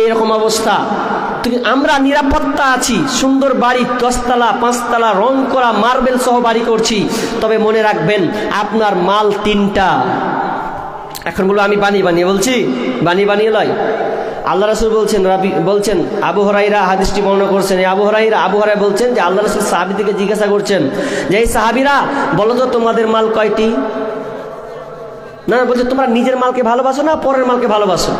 এরকম অবস্থা। আমরা নিরাপত্তা আছি, সুন্দর বাড়ি, 10 তলা 5 তলা রং করা মার্বেল সহ বাড়ি করছি। তবে মনে রাখবেন আপনার মাল 3টা। এখন বলবো আমি বানিয়ে বলছি, বানিয়ে লয়। আল্লাহ রাসূল বলছেন আবু হুরায়রা হাদিসটি বর্ণনা করছেন। আবু হুরায়রা বলছেন যে আল্লাহ রাসূল সাহাবীদেরকে জিজ্ঞাসা করছেন যে এই সাহাবীরা বলো তো তোমাদের মাল কয়টি? না, বলছে তোমরা নিজের মালকে ভালোবাসো না পরের মালকে ভালোবাসো?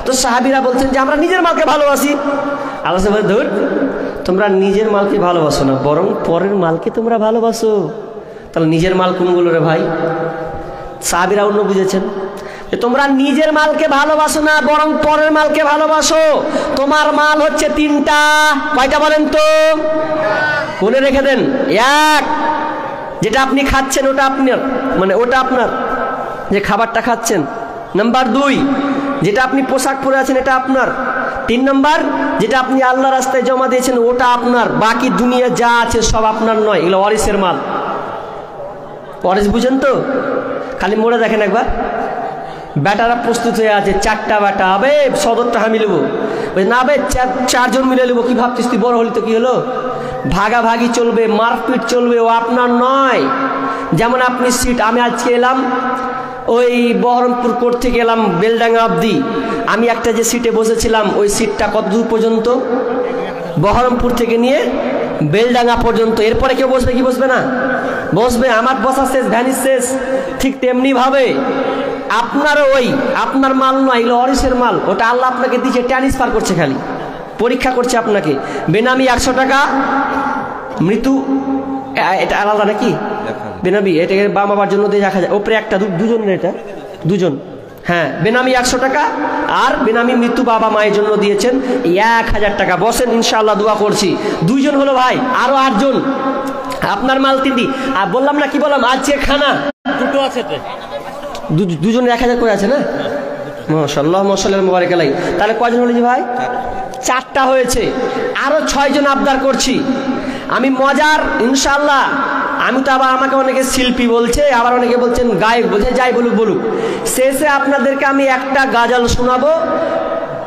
তো সাহাবীরা বলছেন যে আমরা নিজের মালকে ভালোবাসি। আল্লাহ রাসূল বলেন ধুর, তোমরা নিজের মালকে ভালোবাসো না, বরং পরের মালকে তোমরা ভালোবাসো। তাহলে নিজের মাল কোনগুলো রে ভাই? সাহাবীরা অন্য বুঝেছেন যে তোমরা নিজের মালকে ভালোবাসো না, বরং পরের মালকে ভালোবাসো। তোমার মাল হচ্ছে 3টা। কয়টা বলেন তো? কোনে রেখে দেন। 1, যেটা আপনি খাচ্ছেন ওটা আপনার, মানে ওটা আপনার, যে খাবারটা খাচ্ছেন। নাম্বার 2, যেটা আপনি পোশাক পরে আছেন এটা আপনার। 3 নম্বর, যেটা আপনি আল্লাহ রাস্তায় জমা দিয়েছেন ওটা আপনার। বাকি দুনিয়া যা আছে সব আপনার নয়, এগুলো ওয়ারিসের মাল। ওয়ারিস বুঝেন তো? খালি মোড়ে দেখেন একবার, ব্যাটারা প্রস্তুত হয়ে আছে, 4টা ব্যাটা, আবে সদরটা আমি নেবো না, আবে 4 জন মিলে নেবো। কি ভাবছিস তুই বড় হলি তো কি হলো? ভাগাভাগি চলবে, মারপিট চলবে, ও আপনার নয়। যেমন আপনি সিট, আমি আজকে এলাম ওই বহরমপুর কোর্ট থেকে এলাম বেলডাঙ্গা অবধি। আমি একটা যে সিটে বসেছিলাম ওই সিটটা কত দূর পর্যন্ত? বহরমপুর থেকে নিয়ে বেলডাঙ্গা পর্যন্ত। এরপরে কেউ বসবে কি বসবে না? বসবে। আমার বসা শেষ, ভ্যানিস শেষ। ঠিক তেমনি ভাবে আপনারও আপনার মাল নয়, এগুলো ওয়ারিসের মাল। ওটা আল্লাহ আপনাকে দিচ্ছে, ট্রান্সফার করছে, খালি পরীক্ষা করছে আপনাকে। বেনামি 100 টাকা, মৃত্যু এটা আলাদা নাকি? বেনামি এটাকে বাম বাবার জন্য দিয়ে রাখা যায়। ওপরে একটা, দুজনের, এটা 2 জন। হ্যাঁ, বেনামি 100 টাকা, আর বেনামি মৃত্যু বাবা মায়ের জন্য দিয়েছেন 1000 টাকা। বসেন, ইনশাআল্লাহ দোয়া করছি। 2 জন হলো ভাই, আরো 8 জন। আপনার মাল 3টি। আর বললাম না, কি বললাম, আজকে খানা 2টো আছে, 2 জনের 1000 করে আছে না? মাশাআল্লাহ মাশাআল্লাহ মুবারাক আলাইহি। তাহলে কয়জন হলো জি ভাই? 4টা হয়েছে। আরো 6 জন আবদার করছি আমি। মজার ইনশাআল্লাহ। আমি তো আবার আমাকে অনেকে শিল্পী বলছে, আবার অনেকে বলছেন গায়ক বলছে, যাই বলুক বলুক। শেষে আপনাদেরকে আমি একটা গাজাল শোনাবো,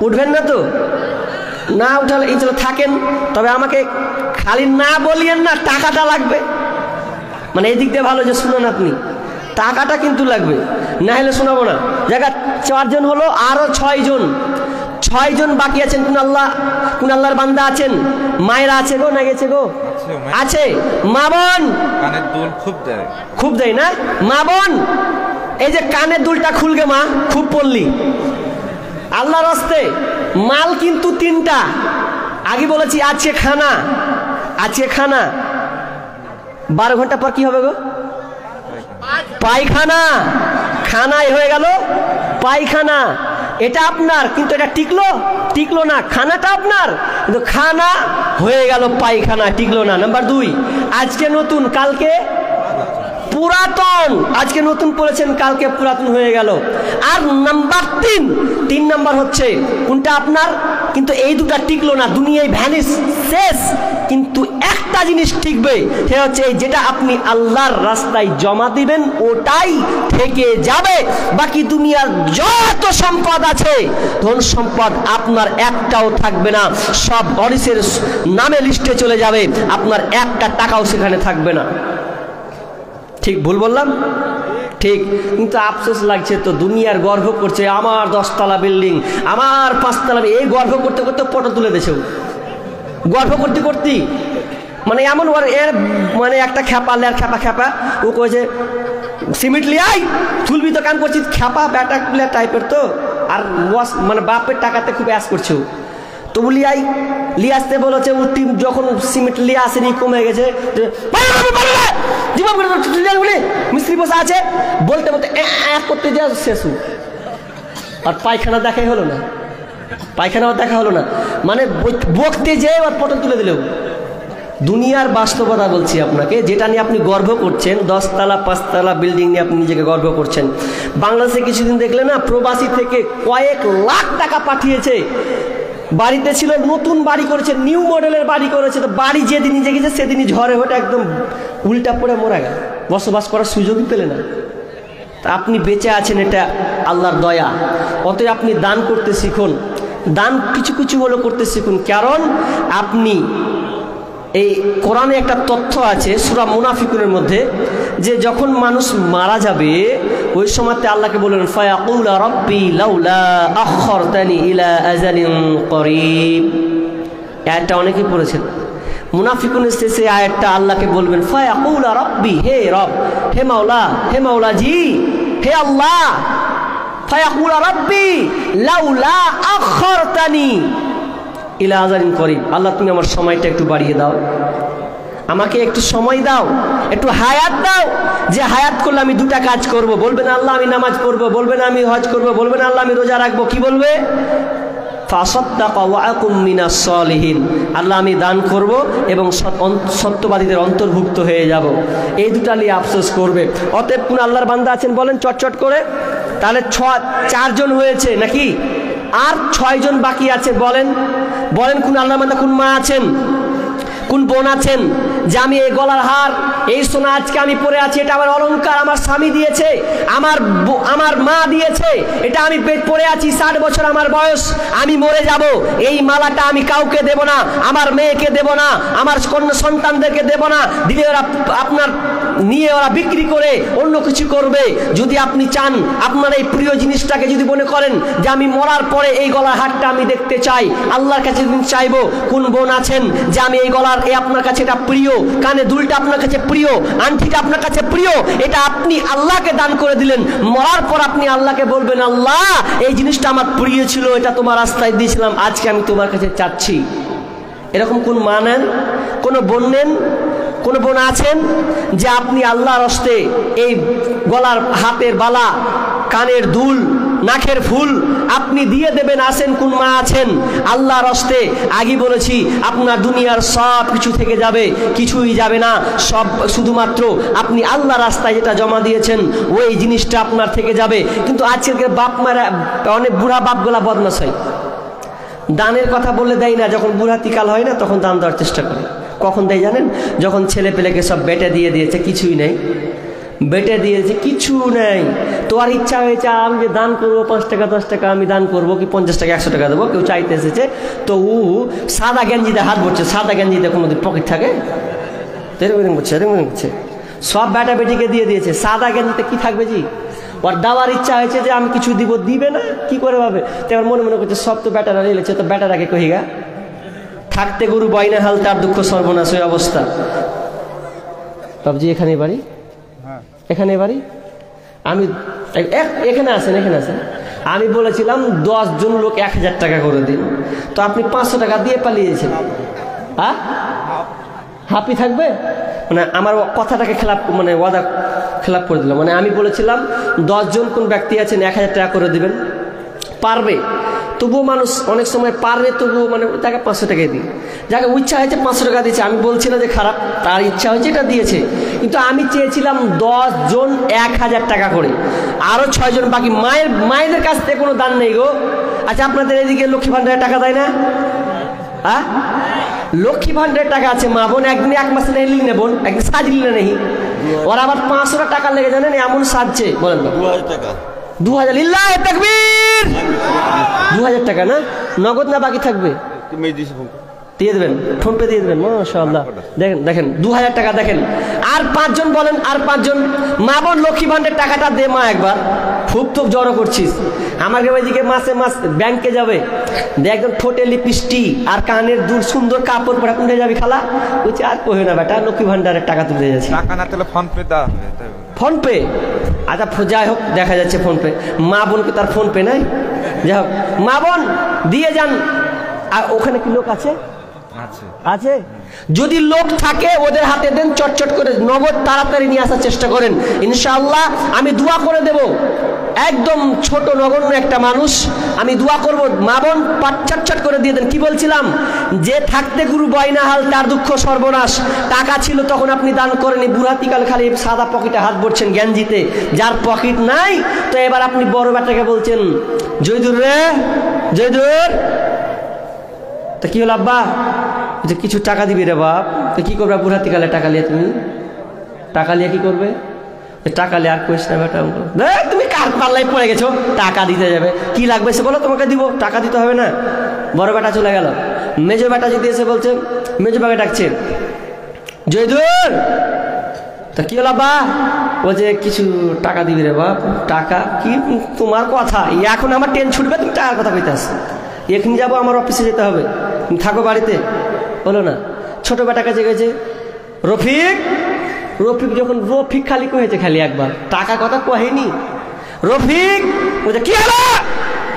উঠবেন না তো? না উঠালে ইনশাআল্লাহ থাকেন, তবে আমাকে খালি না বলিয়েন না, টাকাটা লাগবে। মানে এই দিক দিয়ে ভালো যে শুনেন আপনি, টাকাটা কিন্তু লাগবে, না হলে শোনাবো না। জায়গা 4 জন হলো, আরো 6 জন। 6 জন বাকি আছেন। কোন আল্লাহর বান্দা আছেন? মায়েরা আছে গো, না গেছে গো? আছে। মা বোন কানের দুল খুব দেয় না? মা বোন এই যে কানের দুলটা খুলগে মা, খুব পড়লি আল্লাহর রাস্তে। মাল কিন্তু 3টা। আগে বলেছি আছে খানা, 12 ঘন্টা পর কি হবে গো? পায়খানা। খানায় হয়ে গেল পায়খানা। এটা আপনার, কিন্তু এটা টিকলো না। খানাটা আপনার, কিন্তু খানা হয়ে গেল পায়খানা, টিকলো না। নাম্বার 2, আজকে নতুন কালকে পুরাতন। আজকে নতুন পড়েছেন, কালকে পুরাতন হয়ে গেল। আর নাম্বার 3 নাম্বার হচ্ছে কোনটা আপনার, কিন্তু এই দুটা টিকলো না, দুনিয়ায় ভ্যানিশ, শেষ। কিন্তু একটা জিনিস টিকবে, সে হচ্ছে এই যেটা আপনি আল্লাহর রাস্তায় জমা দিবেন, ওটাই থেকে যাবে। বাকি দুনিয়ার যত সম্পদ আছে, ধন সম্পদ, আপনার একটাও থাকবে না। সব অরিসের নামে লিস্টে চলে যাবে, আপনার একটা টাকাও সেখানে থাকবে না। ঠিক ভুল বললাম? ঠিক। কিন্তু আফসোস লাগছে তো, দুনিয়ার গর্ব করছে আমার 10 তলা বিল্ডিং, আমার 5 তলা। এই গর্ব করতে করতে ফটো তুলে দিয়েছে। গর্ব করতে করতে মানে এমন এর মানে একটা খ্যাপা লেয়ার খ্যাপা ও কয়েছে সিমেন্ট লিয়াই তুলবি তো, কাম করছিস খ্যাপা ব্যাটা প্লেয়ার টাইপের তো। আর মানে বাপের টাকাতে খুব অ্যাস করছে। তো লিয়াই লিয়ে আসতে বলেছে, যখন সিমেন্ট লিয়ে আসেনি, কমে গেছে, মিস্ত্রি বসে আছে, বলতে বলতে করতে যা শেষ। আর পায়খানা দেখাই হলো না, পায়খানাও দেখা হলো না। মানে বকতে যেয়ে আর পটল তুলে দিলেও। দুনিয়ার বাস্তবতা বলছি আপনাকে, যেটা নিয়ে আপনি গর্ব করছেন, 10 তলা 5 তলা বিল্ডিং নিয়ে আপনি নিজেকে গর্ব করছেন। বাংলাদেশে কিছুদিন দেখলে না, প্রবাসী থেকে কয়েক লাখ টাকা পাঠিয়েছে। বাড়িতে ছিল, নতুন বাড়ি করেছে, নিউ মডেলের বাড়ি করেছে। তো বাড়ি যেদিন নিজে গেছে, সেদিনই ঝড়ে ওঠে একদম উল্টা পড়ে মরা গেল, বসবাস করার সুযোগই পেলে না। তা আপনি বেঁচে আছেন, এটা আল্লাহর দয়া। অতএব আপনি দান করতে শিখুন, দান কিছু কিছু হলো করতে শিখুন। কারণ আপনি এই কোরআনে একটা তথ্য আছে সূরা মুনাফিকুনের মধ্যে, যে যখন মানুষ মারা যাবে ওই সময়তে আল্লাহকে বললেন ফায়াকুল রাব্বি লাউলা আখখারতানি ইলা আজালিন করিব। আয়াতটা অনেকেই পড়েছেন। মুনাফিকুনের শেষে আয়াতটা আল্লাহকে বলবেন ফায়াকুল রাব্বি, হে রব, হে মাওলা জি, হে আল্লাহ, ফায়াকুল রাব্বি লাউলা আখখারতানি ইলা আজালিন করিব। আল্লাহ তুমি আমার সময়টা একটু বাড়িয়ে দাও, আমাকে একটু সময় দাও, একটু হায়াত দাও, যে হায়াত করলে আমি 2টা কাজ করব। বলবে না আল্লাহ আমি নামাজ পড়বো, বলবে না আমি হজ করবো, বলবে না আল্লাহ আমি রোজা রাখবো, কি বলবে? ফাসাদ্দাকা ওয়া আকুম মিনাস সালিহিন, আল্লাহ আমি দান করব এবং সত্যবাদীদের অন্তর্ভুক্ত হয়ে যাব। এই 2টা নিয়ে আফসোস করবে। অতএব কোন আল্লাহর বান্দা আছেন বলেন চটচট করে? তাহলে 4 জন হয়েছে নাকি? আর 6 জন বাকি আছে। বলেন কোন আল্লাহর বান্দা, কোন মা আছেন, কোন বোন আছেন যে আমি এই গলার হার, এই সোনা আজকে আমি পরে আছি, এটা আমার অলংকার, আমার স্বামী দিয়েছে, আমার মা দিয়েছে, এটা আমি পরে আছি, 60 বছর আমার বয়স, আমি মরে যাব, এই মালাটা আমি কাউকে দেব না, আমার মেয়েকে দেব না, আমার কন্যা সন্তানদেরকে দেব না, দিলে ওরা আপনার নিয়ে ওরা বিক্রি করে অন্য কিছু করবে। যদি আপনি চান আপনার এই প্রিয় জিনিসটাকে যদি মনে করেন যে আমি মরার পরে এই গলার হারটা আমি দেখতে চাই, আল্লাহর কাছে চাইবো। কোন বোন আছেন যে আমি এই গলার আপনার কাছে এটা প্রিয়, কানে দুলটা আপনার কাছে প্রিয়, আংটিটা আপনার কাছে প্রিয়, এটা আপনি আল্লাহকে দান করে দিলেন। মরার পর আপনি আল্লাহকে বলবেন আল্লাহ এই জিনিসটা আমার প্রিয় ছিল, এটা তোমার রাস্তায় দিয়েছিলাম, আজকে আমি তোমার কাছে চাচ্ছি। এরকম কোন মা নেন, কোন বোন নেন, কোন বোন আছেন যে আপনি আল্লাহর হস্তে এই গলার হাতের বালা, কানের দুল, নাকের ফুল আপনি দিয়ে দেবেন। আসেন কোন মা আছেন আল্লাহর হস্তে, আগে বলেছি আপনার দুনিয়ার সব কিছু থেকে যাবে, কিছুই যাবে না, সব শুধুমাত্র আপনি আল্লাহ রাস্তায় যেটা জমা দিয়েছেন ওই জিনিসটা আপনার থেকে যাবে। কিন্তু আজকের বাপ মারা অনেক বুড়া বাপগুলা বদমাশ হয়, দানের কথা বলে দেয় না, যখন বুড়াতিকাল হয় না তখন দান দেওয়ার চেষ্টা করে। কখন দেয় জানেন? যখন ছেলে পেলেকে সব বেটে দিয়ে দিয়েছে, কিছুই নেই, বেটে দিয়েছে কিছু নেই, তোমার ইচ্ছা হয়েছে আমি যে দান করবো 5 টাকা 10 টাকা আমি দান করবো, কি 50 টাকা 100 টাকা দেবো, কেউ চাইতে এসেছে তো ও সাদা গেঞ্জিতে হাত ভরছে। সাদা গেঞ্জিতে কোনোদিন পকেট থাকে? এরকম করছে, সব বেটা বেটিকে দিয়ে দিয়েছে। সাদা গেঞ্জিতে কি থাকবে জি? ওর দেওয়ার ইচ্ছা হয়েছে যে আমি কিছু দিব, দিবে না, কি করে ভাবে? তো এবার মনে মনে করছে সব তো বেটারা নিয়েছে, তো বেটারাকে কহিগা থাকতে গরু বয়না হাল তার দুঃখ সর্বনাশ ওই অবস্থা। বাবজি এখানে বাড়ি, এখানে বাড়ি, আমি এখানে আসেন, এখানে আসেন। আমি বলেছিলাম 10 জন লোক 1000 টাকা করে দিন, তো আপনি 500 টাকা দিয়ে পালিয়েছেন। হ্যাঁ, হাপি থাকবে মানে আমার কথাটাকে খেলাপ, মানে ওয়াদা খেলাপ করে দিল। মানে আমি বলেছিলাম 10 জন কোন ব্যক্তি আছেন 1000 টাকা করে দিবেন, পারবে, তবুও মানুষ অনেক সময় পারবে, তবুও মানে তাকে 500 টাকাই দিই। যাকে ইচ্ছা হয়েছে 500 টাকা দিয়েছে, আমি বলছি না যে খারাপ, তার ইচ্ছা হয়েছে এটা দিয়েছে, কিন্তু আমি চেয়েছিলাম 10 জন 1000 টাকা করে, আরও 6 জন বাকি। মায়েদের কাছ থেকে কোনো দান নেই গো। আচ্ছা আপনাদের এদিকে লক্ষ্মী ভান্ডারের টাকা দেয় না? হ্যাঁ, লক্ষ্মী ভান্ডারের টাকা আছে, মা বোন একদিনে 1 মাসে নেই না, বোন একদিন সাজলি না নেই, ওরা আবার 500 টাকা লেগে জানেন এমন সাজছে, বলেন 2000 টাকা, 2000, লিল্লাহে তাকবীর, 2000 টাকা না, নগদ না বাকি থাকবে? দিয়ে দেবেন, ফোন পে দিয়ে দেবেন, মাশাআল্লাহ। দেখেন দেখেন 2000 টাকা দেখেন। আর 5 জন বলেন, আর 5 জন মা বোন লক্ষ্মী ভান্ডারের টাকাটা দে মা একবার, খুব তো জড়ো করছিস। আমাকে ওইদিকে মাসে মাস ব্যাংকে যাবে, একদম ঠোঁটে লিপস্টিক আর কানের দুল সুন্দর কাপড় পরে কোনটা যাবি খালা? বলছি আর কহে না বেটা, লক্ষ্মী ভান্ডারের টাকা তুলে যাচ্ছে। টাকা না তাহলে ফোন পে দাও, ফোন পে, আচ্ছা যাই হোক, দেখা যাচ্ছে ফোন পে, মা বোনকে তার ফোন পে নাই, যাই হোক মা বোন দিয়ে যান। আর ওখানে কি লোক আছে? আছে, যদি লোক থাকে ওদের হাতে দেন, চটচট করে নগদ তাড়াতাড়ি নিয়ে আসার চেষ্টা করেন, ইনশাআল্লাহ আমি দোয়া করে দেব। একদম ছোট নগণ্য একটা মানুষ, আমি দোয়া করব, মা বোন চটচট করে দিয়ে দেন। কি বলছিলাম যে থাকতে গুরু বয়না হাল তার দুঃখ সর্বনাশ। টাকা ছিল তখন আপনি দান করেনি, বুড়াতিকাল খালি সাদা পকেটে হাত ভরছেন গেঞ্জিতে, যার পকেট নাই তো এবার আপনি বড় বেটাকে বলছেন জয়দুর রে, জয়দুর, তা কি হলো আব্বা? যে কিছু টাকা দিবি রে বাপ। তো কি করবে বুড়াতিকালে টাকা নিয়ে? তুমি টাকা নিয়ে কি করবে? টাকা নিয়ে আর কইস না বেটা, তুমি কার পাল্লায় পড়ে গেছো, টাকা দিতে যাবে, কি লাগবে সে বলো, তোমাকে দিব, টাকা দিতে হবে না। বড় বেটা চলে গেল, মেজো বেটা যদি এসে বলছে, মেজো বাকে ডাকছে জয়দুর, তা কি হলো আব্বা? বলছে কিছু টাকা দিবি রে বাপ। টাকা কি তোমার কথা, এখন আমার ট্রেন ছুটবে, তুমি টাকার কথা কইতে আসো, এখানে যাবো, আমার অফিসে যেতে হবে, তুমি থাকো বাড়িতে। বলো না, ছোট বেটা কাছে গেছে, রফিক, রফিক যখন রফিক খালি কয়েছে, খালি একবার টাকা কথা কহেনি, রফিক বলছে কি হলো,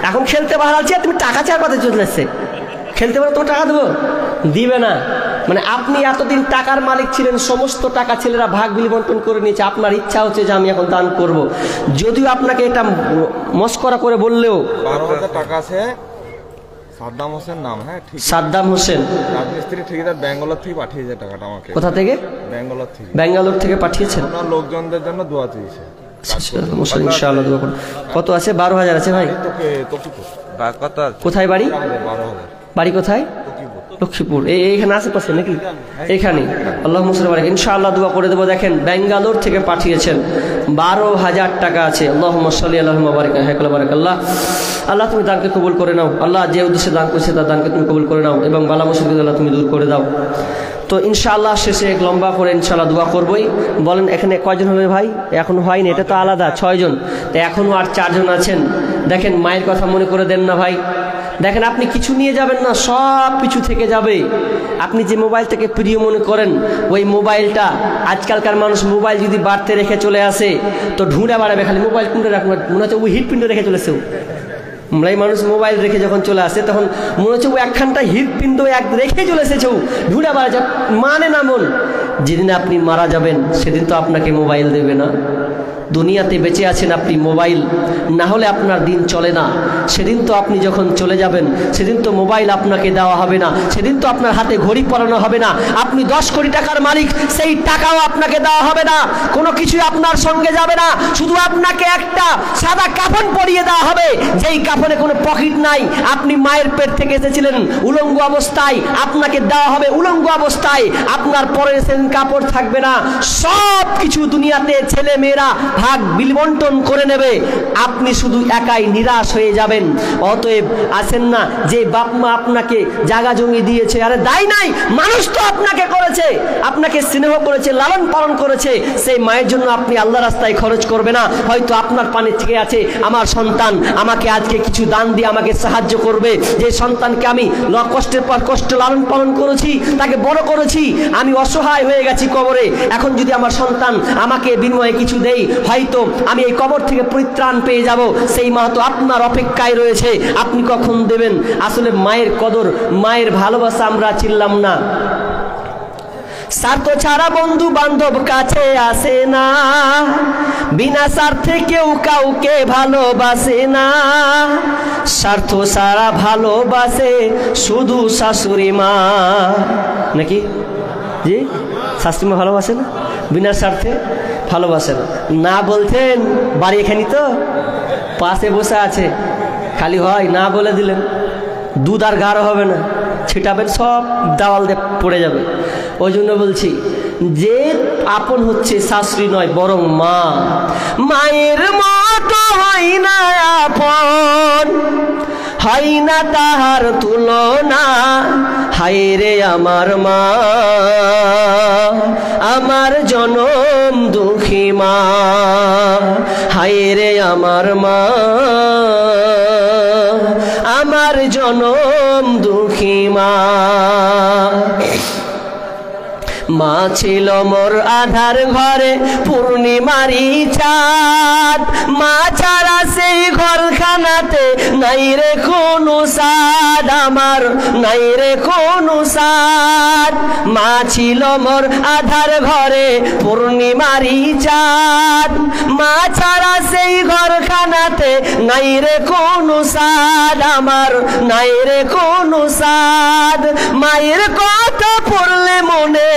এখন খেলতে বাড়াচ্ছি, তুমি টাকা চার কথা চলে আসছে, খেলতে পারো তোমার টাকা দেবো, দিবে না। মানে আপনি এতদিন টাকার মালিক ছিলেন, সমস্ত টাকা ছেলেরা ভাগ বিলি-বন্টন করে নিয়েছে, আপনার ইচ্ছা হচ্ছে যে আমি এখন দান করব, যদিও আপনাকে এটা মস্করা করে বললেও। 12,000 টাকা আছে, সাদ্দাম হোসেন নাম, হ্যাঁ ঠিক, সাদ্দাম হোসেন রাজমিস্ত্রি ঠিকাদার, ব্যাঙ্গালোর থেকে পাঠিয়েছে টাকাটা আমাকে। কোথা থেকে? ব্যাঙ্গালোর থেকে। ব্যাঙ্গালোর থেকে পাঠিয়েছেন? আপনার লোকজনদের জন্য দোয়া চেয়েছে। ইনশাআল্লাহ দোয়া করুন। কত আছে? 12,000 আছে ভাই। কোথায় বাড়ি? 12,000। বাড়ি কোথায়? লক্ষ্মীপুর। এইখানে আশেপাশে নাকি? এইখানে। আল্লাহ মুসলিম ইনশাআল্লাহ দোয়া করে দেবো। দেখেন ব্যাঙ্গালোর থেকে পাঠিয়েছেন, 12,000 টাকা আছে। আল্লাহুম্মা সাল্লি আল্লাহুম্মা বারিক হায়কুল বারাকাল্লাহ। আল্লাহ তুমি দানকে কবুল করে নাও, আল্লাহ যে উদ্দেশ্যে দান করছে তার দানকে তুমি কবুল করে নাও, এবং বালা মুসিবত আল্লাহ তুমি দূর করে দাও। তো ইনশাআল্লাহ শেষে এক লম্বা করে ইনশাআল্লাহ দোয়া করবই। বলেন এখানে কয়জন হবে ভাই? এখন হয়নি, এটা তো আলাদা 6 জন, তো এখনও আর 4 জন আছেন। দেখেন মায়ের কথা মনে করে দেন না ভাই। দেখেন আপনি কিছু নিয়ে যাবেন না, সব কিছু থেকে যাবে। আপনি যে মোবাইলটাকে প্রিয় মনে করেন, ওই মোবাইলটা, আজকালকার মানুষ মোবাইল যদি বাড়তে রেখে চলে আসে তো ঢুঁড়া বাড়াবে, খালি মোবাইল কোনটা রাখবো, মনে হচ্ছে ওই হৃৎপিণ্ড রেখে চলেছে। এই মানুষ মোবাইল রেখে যখন চলে আসে তখন মনে হচ্ছে ও একখানটা হৃৎপিণ্ড রেখে চলে এসেছে, ঢুঁড়া বাড়া মানে না মন। যেদিন আপনি মারা যাবেন সেদিন তো আপনাকে মোবাইল দেবে না, দুনিয়াতে বেঁচে আছেন আপনি মোবাইল না হলে আপনার দিন চলে না। সেদিন তো আপনি যখন চলে যাবেন সেদিন তো মোবাইল আপনাকে দেওয়া হবে না, সেদিন তো আপনার হাতে ঘড়ি পরানো হবে না। আপনি 10 কোটি টাকার মালিক, সেই টাকাও আপনাকে দেওয়া হবে না, কোনো কিছুই আপনার সঙ্গে যাবে না। শুধু আপনাকে একটা সাদা কাফন পরিয়ে দেওয়া হবে, যেই কাফনে কোনো পকেট নাই। আপনি মায়ের পেট থেকে এসেছিলেন উলঙ্গ অবস্থায়, আপনাকে দেওয়া হবে উলঙ্গ অবস্থায়। আপনার পরের সেদিন কাপড় থাকবে না। সব কিছু দুনিয়াতে ছেলে মেয়েরা ভাগ বিলবন্টন করে নেবে, আপনি শুধু একাই নিরাশ হয়ে যাবেন। অতএব আসেন না, যে বাপ মা আপনাকে জায়গা জমি দিয়েছে, আরে দায় নাই, মানুষ তো আপনাকে করেছে, আপনাকে স্নেহ করেছে, লালন পালন করেছে, সেই মায়ের জন্য আপনি আল্লাহ রাস্তায় খরচ করবে না? হয়তো আপনার পানে থেকে আছে আমার সন্তান আমাকে আজকে কিছু দান দিয়ে আমাকে সাহায্য করবে, যে সন্তানকে আমি কষ্টের পর কষ্ট লালন পালন করেছি, তাকে বড় করেছি, আমি অসহায় হয়ে গেছি কবরে, এখন যদি আমার সন্তান আমাকে বিনিময়ে কিছু দেই, হয়তো আমি এই কবর থেকে পরিত্রাণ পেয়ে যাব। সেই মা তো আপনার অপেক্ষায় রয়েছে, আপনি কখন দেবেন? আসলে মায়ের কদর, মায়ের ভালোবাসা আমরা চিনলাম না। স্বার্থ ছাড়া বন্ধু বান্ধব কাছে আসে না, বিনা স্বার্থে কেউ কাউকে ভালোবাসে না। স্বার্থ ছাড়া ভালোবাসে শুধু শাশুড়ি মা, নাকি জি? শাশুড়ি মা ভালোবাসে না, বিনা স্বার্থে ভালোবাসে না। না বলতেন বাড়ি এখানে তো পাশে বসে আছে, খালি হয় না বলে দিলেন, দুধ আর গাঢ় হবে না, ছিটাবেন সব দেওয়াল দিয়ে পড়ে যাবে। ওই জন্য বলছি যে আপন হচ্ছে শাশুড়ি নয় বরং মা। মায়ের মতো হয় না আপন, হয় না তাহার তুলনা। হায় রে আমার মা, আমার জনম দুঃখী মা। হায় রে আমার মা, আমার জনম দুঃখী মা। মা ছিল মোর আধার ঘরে পূর্ণিমারি চাঁদ, মা ছাড়া সেই ঘরখানাতে নাই রে কোনো সাদ, আমার নাই রে কোনো সাদ। মা ছিল মোর আধার ঘরে পূর্ণিমারি চাঁদ, মা ছাড়া সেই ঘরখানাতে নাই রে কোনো সাদ, আমার নাই রে কোনো সাদ। মায়ের কথা পড়লে মনে,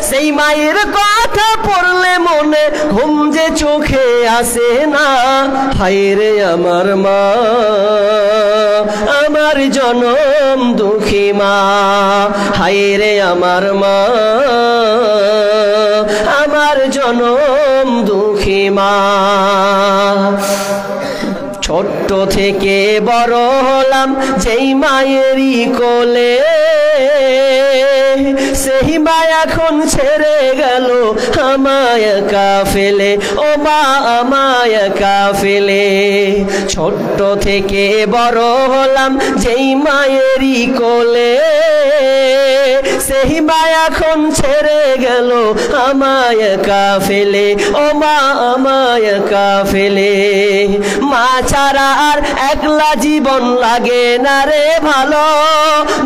সেই মায়ের কথা পড়লে মনে ঘুম যে চোখে আসে না। হায় রে আমার মা, আমার জনম দুঃখী মা। হায় রে আমার মা, আমার জনম দুঃখী মা। ছোট্ট থেকে বড় হলাম যেই মায়েরই কোলে, সেই মা এখন ছেড়ে গেল আমায় একা ফেলে, ও মা আমায় একা ফেলে। ছোট্ট থেকে বড় হলাম যেই মায়েরই কোলে, সেই মা এখন ছেড়ে গেল আমায় একা ফেলে, ও মা আমায় একা ফেলে। মা ছাড়া আর একলা জীবন লাগে না রে ভালো,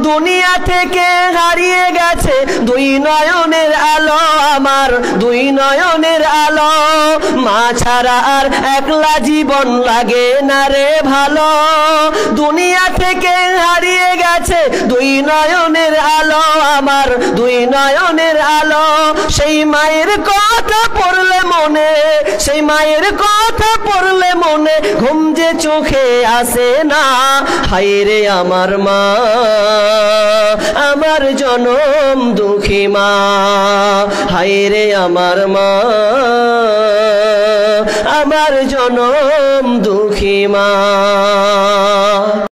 দুনিয়া থেকে হারিয়ে গেছে দুই নয়নের আলো, আমার দুই নয়নের আলো। মা ছাড়া আর একলা জীবন লাগে না রে ভালো, দুনিয়া থেকে হারিয়ে গেছে দুই নয়নের আলো, আমার দুই নয়নের আলো। সেই মায়ের কথা পড়লে মনে, সেই মায়ের কথা পড়লে মনে ঘুম যে চোখে আসে না। হায় রে আমার মা, আমার জনম দুঃখী মা। হায় রে আমার মা, আমার জনম দুঃখী মা।